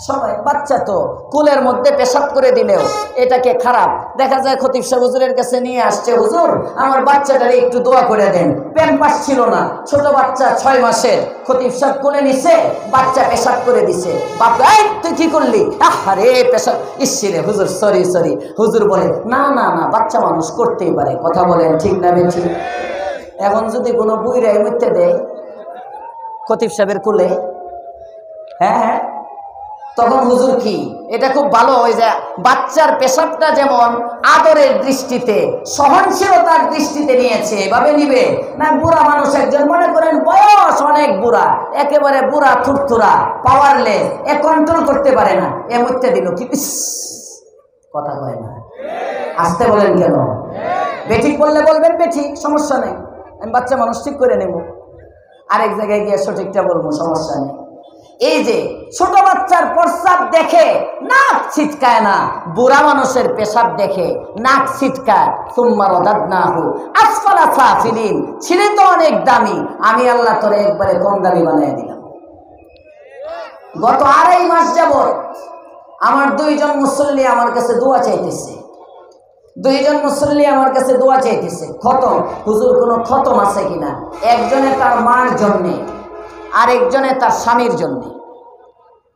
সবাই, বাচ্চা তো কুলের মধ্যে পেশাব করে দিলেও এটাকে খারাপ দেখা যায়। খতিব সাহেব হুজুরের কাছে নিয়ে আসছে, হুজুর আমার বাচ্চাটারে একটু দোয়া করে দেন, প্যাম্পাস ছিল না, ছোট বাচ্চা 6 মাসের। খতিব সাহেব কোলে নিছে, বাচ্চা পেশাব করে দিছে। বাপ, এই তুই কি করলি? আরে পেশাব, ইসরে হুজুর সরি সরি। হুজুর বলে না না না, বাচ্চা মানুষ করতেই পারে। কথা বলেন ঠিক না বেঠিক? এখন যদি কোনো বুইরাই মরতে দেয় খতিব সাহেবের কুলে, হ্যাঁ, তখন হুজুর কি? এটা খুব ভালো। ওই যে বাচ্চার পেশাবটা যেমন আদরের দৃষ্টিতে, সহনশীলতার দৃষ্টিতে নিয়েছে, এভাবে নিবে না। বুড়া মানুষ একজন, মনে করেন বয়স অনেক বুড়া, একেবারে বুড়া থুরথুরা, পাওয়ারলেস, এ কন্ট্রোল করতে পারে না, এ মরতে দিল কি? কথা কয় না, আসতে বলেন কেন? বেঠিক বললে বলবেন বেঠিক, সমস্যা নেই, আমি বাচ্চা মানুষ ঠিক করে নেব, আরেক জায়গায় গিয়ে সঠিকটা বলবো, সমস্যা নেই। এই যে ছোট বাচ্চার প্রস্রাব দেখে নাক ছিটকায় না, বুড়া মানুষের পেশাব দেখে নাক ছিটকায়। সুম্মা রাদাদনাহু আসফালা সাফিলিন। ছিলি তো অনেক দামি, আমি আল্লাহ তোরে একবারে কম দামি বানিয়ে দিলাম। গত 2.5 মাস যাবত আমার 2 জন মুসল্লি আমার কাছে দোয়া চাইতেছে। দুইজন মুসল্লি আমার কাছে দোয়া চাইতেছে, খতম হুজুর কোনো খতম আছে কিনা। একজনে তার মার জন্যে, আরেকজনে তার স্বামীর জন্যে।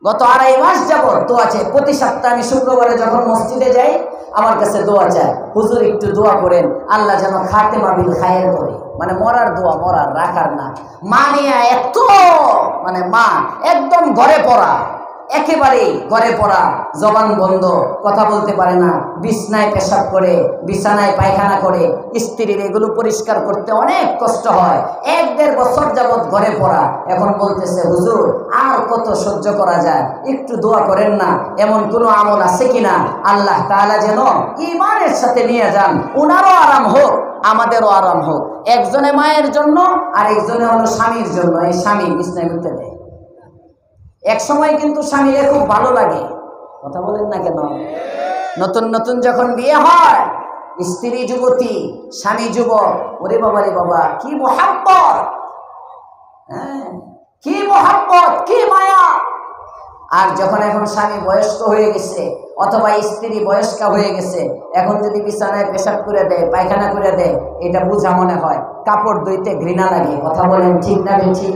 গত 2.5 মাস যাবত দোয়া চাই। প্রতি সপ্তাহে আমি শুক্রবারে যখন মসজিদে যাই আমার কাছে দোয়া চায়, হুজুর একটু দোয়া করেন আল্লাহ যেন খাতেমা বিল খায়ের করে। মানে মরার দোয়া, মরার, রাখার না। মা নিয়ে এত মানে মা একদম ঘরে পড়া, একেবারেই ঘরে পড়া, জবান বন্ধ, কথা বলতে পারে না, বিছনায় পেশাব করে, বিছানায় পায়খানা করে, স্ত্রীর এগুলো পরিষ্কার করতে অনেক কষ্ট হয়। 1-1.5 বছর যাবৎ ঘরে পড়া। এখন বলতেছে হুজুর আর কত সহ্য করা যায়, একটু দোয়া করেন না, এমন কোনো আমল আছে কিনা আল্লাহ তাআলা যেন ঈমানের সাথে নিয়ে যান, ওনারও আরাম হোক আমাদেরও আরাম হোক। একজনে মায়ের জন্য আর একজনে হলো স্বামীর জন্য। এই স্বামী বিছনায় উঠতে দেয়। এক সময় কিন্তু স্বামীরে খুব ভালো লাগে, কথা বলেন না কেন? নতুন নতুন যখন বিয়ে হয়, স্ত্রী যুবতী, স্বামী যুবক, ওরে বাবা রে বাবা, কি মোহাব্বত, হ্যাঁ কি মোহাব্বত, কি মায়া। আর যখন এখন স্বামী বয়স্ক হয়ে গেছে অথবা স্ত্রী বয়স্কা হয়ে গেছে, এখন যদি বিছানায় পেশাব করে দেয়, পায়খানা করে দেয়, এটা বুঝা মনে হয়, কাপড় ধুইতে ঘৃণা লাগে। কথা বলেন ঠিক না ঠিক?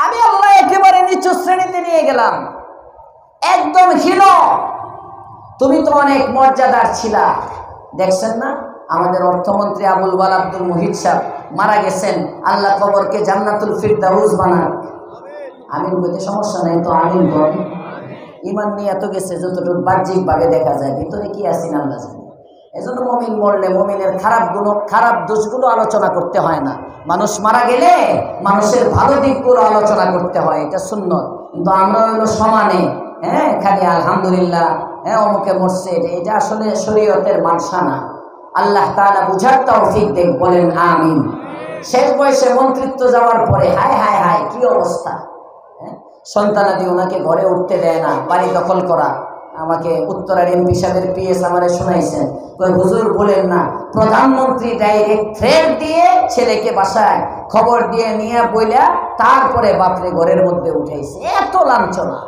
আমি আল্লাহ একেবারে নিচু শ্রেণীতে নিয়ে গেলাম, একদম হীন। তুমি তো অনেক মর্যাদার ছিলা। দেখছেন না আমাদের অর্থমন্ত্রী আবুল বাল আব্দুল মুহিত সাহেব মারা গেছেন, আল্লাহ কবরকে জান্নাতুল ফিরদাউস বানাক। আমিন বলতে সমস্যা নাই তো, আমিন বল। ইমান নিয়ে এত গেছে যতটুকু বাহ্যিক ভাবে দেখা যায়, ভিতরে কি আছেন আল্লাহ জানে। এজন্য মমিন মরলে মমিনের খারাপ দোষগুলো আলোচনা করতে হয় না। মানুষ মারা গেলে মানুষের ভালো দিকগুলো আলোচনা করতে হয়, এটা সুন্নত। কিন্তু আমরা হলো সমানে, হ্যাঁ খালি আলহামদুলিল্লাহ, হ্যাঁ অমুকে মরছে, এটা আসলে শরীয়তের মানসানা। আল্লাহ তাআলা বুঝার তৌফিক দেন, বলেন আমিন। শেষ বয়সে মন্ত্রিত্ব যাওয়ার পরে হায় হায় হায় কি অবস্থা, সন্তানাদি ওনাকে ঘরে উঠতে দেয় না, বাড়ি দখল করা। আমাকে উত্তরার এমপি সাহেবের পিএস আমারে শোনাইছেন, হুজুর বলেন না, প্রধানমন্ত্রী ডাইরেক্ট থ্রেট দিয়ে ছেলেকে বাসায় খবর দিয়ে নিয়ে বইলা তারপরে বাপরে ঘরের মধ্যে উঠাইছে। এত লাঞ্ছনা।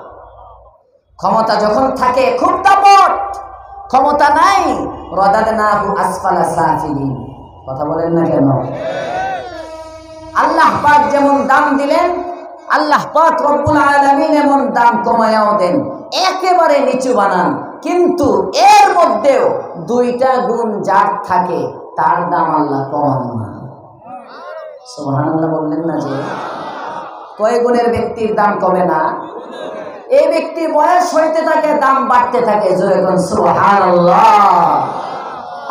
ক্ষমতা যখন থাকে খুব দাপট, ক্ষমতা নাই রাদাদনাহু আসফালা সাফিলিন। কথা বলেন না কেন? আল্লাহ পাক যেমন দাম দিলেন, আল্লাহ পাক রব্বুল আলামিন এমন দাম কমায়াও দেন, একেবারে নিচু বানান। কিন্তু এর মধ্যেও 2টা গুণ যার থাকে তার দাম আল্লাহ কমান না। সুবহানাল্লাহ বললেন না? যে কয় গুণের ব্যক্তির দাম কমে না? এই ব্যক্তি বয়স হইতে থাকে, দাম বাড়তে থাকে। জোরে কোন সুবহানাল্লাহ।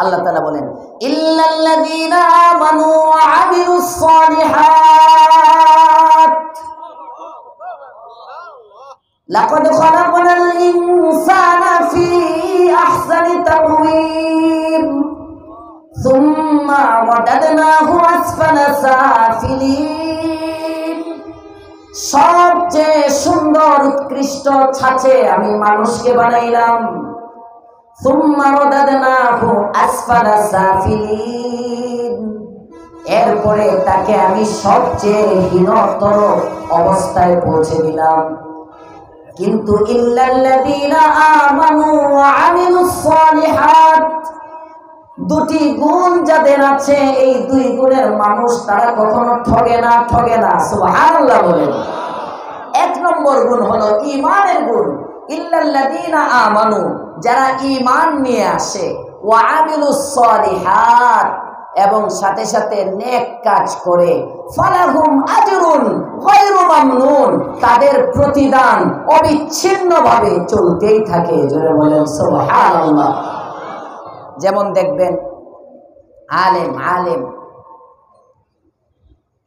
আল্লাহ তাআলা বলেন, ইল্লাল্লাযীনা আমানু ওয়া আমিলুস সালিহাত লাকাদ খালাকনাল ইনসানা ফি আহসানি তাকওয়িম সুম্মা রাদাদনাহু আসফালা সাফিলিন। সবচেয়ে সুন্দর উৎকৃষ্ট ছাঁচে আমি মানুষকে বানাইলাম। সুম্মা রাদাদনাহু আসফালা সাফিলিন, এরপরে তাকে আমি সবচেয়ে হীনতর অবস্থায় পৌঁছে দিলাম। কিন্তু ইল্লাল্লাযীনা আমানু ওয়া আমিলুস সালিহাত, 2টি গুণ যাদের আছে, এই 2 গুণের মানুষ তারা কখনো ঠগে না, ঠগে না। সুবহানাল্লাহ বলেন। 1 নম্বর গুণ হলো ঈমানের গুণ। ইল্লাল্লাযীনা আমানু, যারা ঈমান নিয়ে আসে, ওয়া আমিলুস সালিহাত, এবং সাথে সাথে নেক কাজ করে, ফালাহুম আজরুন গায়রু মামনুন, তাদের প্রতিদান অবিচ্ছিন্নভাবে চলতেই থাকে। জোরে বলেন সুবহানাল্লাহ। যেমন দেখবেন আলেম,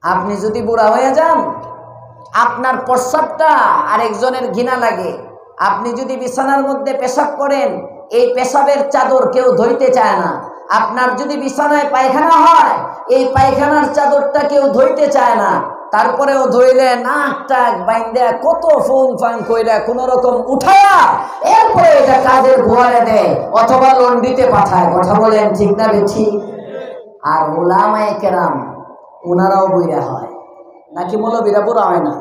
আপনি যদি বুড়া হয়ে যান, আপনার প্রস্রাবটা আরেকজনের ঘৃণা লাগে। আপনি যদি বিছানার মধ্যে পেশাব করেন, এই পেশাবের চাদর কেউ ধুইতে চায় না। আপনার যদি বিছানায় পায়খানা হয়, এই পায়খানার চাদরটা কেউ ধুইতে চায় না। তারপরেও ধুইলে নাক টাক বাইন্দা কত ফুং ফাং কইরা কোন রকম উঠায়া এরপরে এটা কাজের গোয়ালে দেয় অথবা লন্ডিতে পাঠায়। কথা বলেন ঠিক না বেঠিক? আর উলামায়ে কেরাম ওনারাও বুইরা হয় নাকি? মৌলবীরা বুড়া হয় না?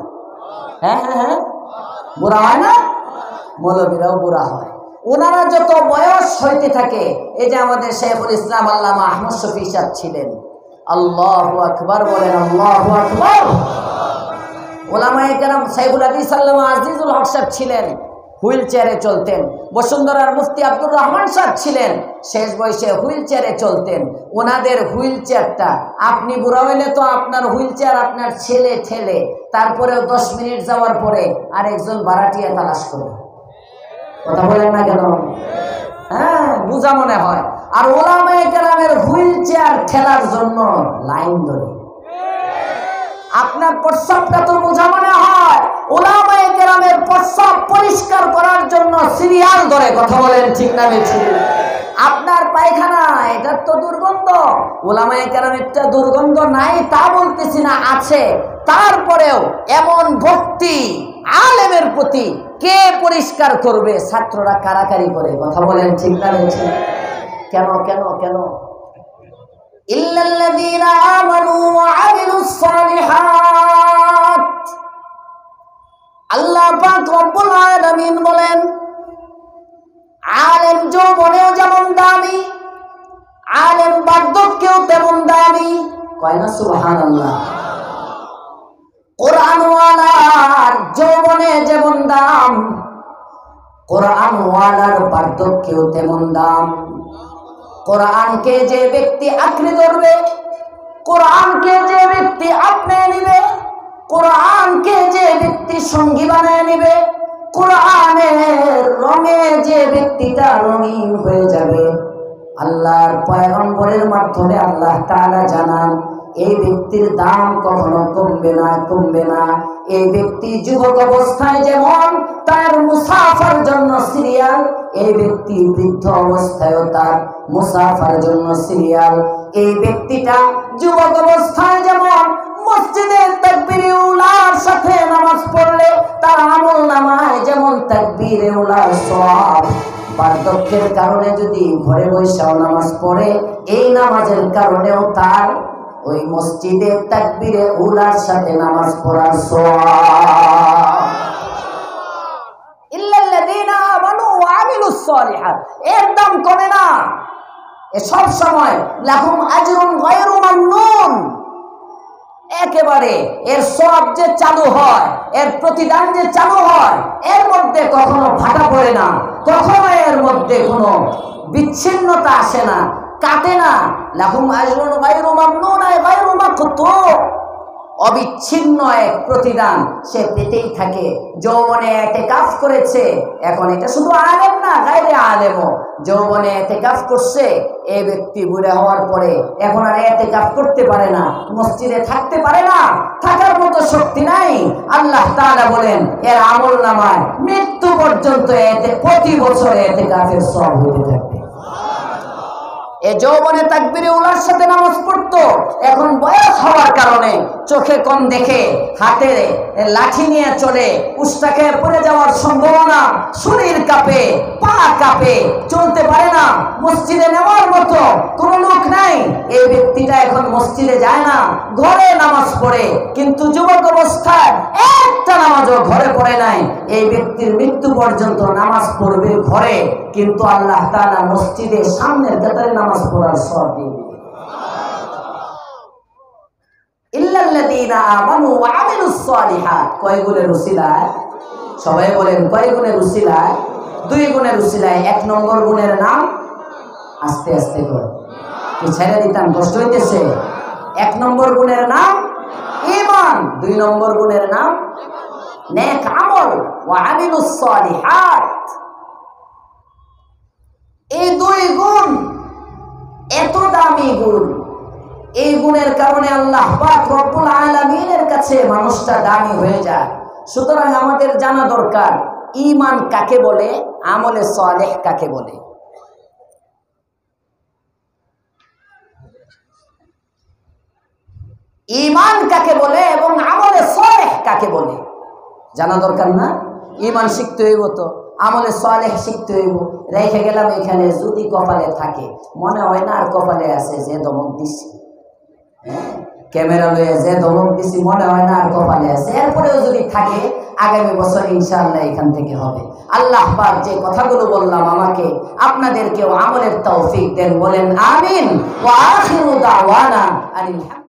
হ্যাঁ হ্যাঁ হ্যাঁ, বুড়া হয় না? মৌলবীরাও বুড়া হয়। ওনারা যত বয়স হইতে থাকে, এই যে আমাদের শেখুল ইসলাম আল্লামা আহমদ শফি সাহেব ছিলেন, আল্লাহু আকবার বলেন, আল্লাহু আকবার। ওলামায়ে কেরাম সাইফুল হাদিস আল্লামা আজিজুল হক সাহেব ছিলেন, হুইল চেয়ারে চলতেন। বসুন্ধরার মুফতি আব্দুর রহমান সাহেব ছিলেন, শেষ বয়সে হুইল চেয়ারে চলতেন। ওনাদের হুইল চেয়ারটা, আপনি বুড়া হইলে তো আপনার হুইল চেয়ার আপনার ছেলে ঠেলে, তারপরেও 10 মিনিট যাওয়ার পরে আরেকজন ভাড়াটিয়া তালাশ করে। কথা বলেন না কেন? হ্যাঁ, বুঝা মনে হয়। আর ওলামায়ে কেরামের হুইল চেয়ার ঠেলার জন্য লাইন ধরে। আপনার প্রস্রাবটা তো বোঝা মনে হয়, ওলামায়ে কেরামের প্রস্রাব পরিষ্কার করার জন্য সিরিয়াল ধরে। কথা বলেন ঠিক না বেঠিক? আপনার পায়খানা, এটার তো দুর্গন্ধ। ওলামায়ে কেরামেরটা দুর্গন্ধ নাই তা বলতেছি না, আছে। তারপরেও এমন ভক্তি আলেমের প্রতি, কে পরিষ্কার করবে? ছাত্ররা কারাকারি করে। কথা বলেন ঠিক না বেঠিক? কেন কেন কেন? ইল্লাল্লাযীনা আমানু ওয়া আমিলুস সালিহাত। আল্লাহ পাক রব্বুল আলামিন বলেন, আলেম যৌবনেও যেমন দামি, আলেম বার্ধক্যেও তেমন দামি। কয় না সুবহানাল্লাহ? কোরআনওয়ালার যৌবনে যেমন দাম, কোরআনওয়ালার বার্ধক্যেও তেমন দাম। কোরআনকে যে ব্যক্তি আঁকড়ে ধরবে, কোরআনকে যে ব্যক্তি আপনি নিবে, কোরআনকে যে ব্যক্তি সঙ্গী বানায় নিবে, কোরআনের রঙে যে ব্যক্তিটা রঙিন হয়ে যাবে, আল্লাহর পয়গম্বরের মাধ্যমে আল্লাহ তাআলা জানান এই ব্যক্তির দাম কখনো কমবে না, কমবে না। এই ব্যক্তি যুবক অবস্থায় যেমন তার মুসাফার জন্য সিরিয়াল, এই ব্যক্তি বৃদ্ধ অবস্থায়ও তার মুসাফার জন্য সিরিয়াল। এই ব্যক্তিটা যুবক অবস্থায় যেমন মসজিদে তাকবীরে উলার সাথে নামাজ পড়লে তার আমল নামায় যেমন তাকবীরে উলার সওয়াব, বার্ধক্যের কারণে যদি ঘরে বসেও নামাজ পড়ে, এই নামাজের কারণেও তার ওই মসজিদে তাকবীরে উলার সাথে নামাজ পড়ার সওয়াব। ইল্লাল্লাযীনা আমানু ওয়া আমিলুস সালিহাত, এর দাম কমে না। এ সব সময় লাহুম আজরুন গায়রু মামনুন, একেবারে এর সওয়াব যে চালু হয়, এর প্রতিদান যে চালু হয়, এর মধ্যে কখনো ভাটা পড়ে না, কখনো এর মধ্যে কোনো বিচ্ছিন্নতা আসে না, কাটে না। লাহুম আজরুন গায়রু মামনুন আই গায়রু মাকতু, অবিচ্ছিন্ন এক প্রতিদান সে পেতেই থাকে। যৌবনে ইতিকাফ করেছে, এখন এটা শুধু আলেম না, গায়রে আলেমও যৌবনে ইতিকাফ করছে। এই ব্যক্তি বুড়া হওয়ার পরে এখন আর ইতিকাফ করতে পারে না, মসজিদে থাকতে পারে না, থাকার মতো শক্তি নাই। আল্লাহ তাআলা বলেন এর আমল নামায় মৃত্যু পর্যন্ত প্রতি বছর ইতিকাফের সওয়াব হতে থাকবে। এ যৌবনে তাকবীরে উলার সাথে নামাজ পড়তো, এখন বয়স হওয়ার কারণে চোখে কম দেখে, হাতে লাঠি নিয়ে চলে, উস্তাকে পড়ে যাওয়ার সম্ভাবনা, শরীর কাঁপে, পা কাঁপে, চলতে পারে না, মসজিদে নেওয়ার মতো কোনো লোক নাই। এই ব্যক্তিটা এখন মসজিদে যায় না, ঘরে নামাজ পড়ে, কিন্তু যুবক অবস্থায় একটা নামাজও ঘরে পড়ে নাই। এই ব্যক্তির মৃত্যু পর্যন্ত নামাজ পড়বে ঘরে, কিন্তু আল্লাহ তাআলা মসজিদে সামনের কাতারে নামাজ পড়ার সওয়াব দিয়ে দিবেন। ইল্লাল্লাযীনা আমানু ওয়া আমিলুস সালিহাত, কয় গুণের উসিলায়? সবাই বলেন কয় গুণের উসিলায়? 2 গুণের উসিলায়। 1 নম্বর গুণের নাম, আস্তে আস্তে করে কি ছেড়ে দিতাম, কষ্ট হইতেছে। 1 নম্বর গুণের নাম ঈমান, 2 নম্বর গুণের নাম নেক আমল, ওয়া আমিলুস সালিহাত। এই 2 গুণ এত দামি গুণ, এই গুণের কারণে আল্লাহ পাক রব্বুল আলামিনের কাছে মানুষটা দামি হয়ে যায়। সুতরাং আমাদের জানা দরকার ঈমান কাকে বলে, আমলে সালেহ কাকে বলে। ঈমান কাকে বলে এবং আমলে সালেহ কাকে বলে জানা দরকার না? ঈমান শিখতে হইব তো আমলে সালেহ শিখতে হইব। রেখে গেলাম এখানে, যদি কপালে থাকে, মনে হয় না আর কপালে আছে, যে দমক দিছি, ক্যামেরা লয়ে যে দমক দিছি, মনে হয় না আর কপালে আছে। এরপরেও যদি থাকে, আগামী বছর ইনশাআল্লাহ এখান থেকে হবে। আল্লাহ পাক যে কথাগুলো বললাম আমাকে আপনাদেরকেও আমলের তৌফিক দেন, বলেন আমিন। ওয়া আখিরু দাওয়ানা আনিল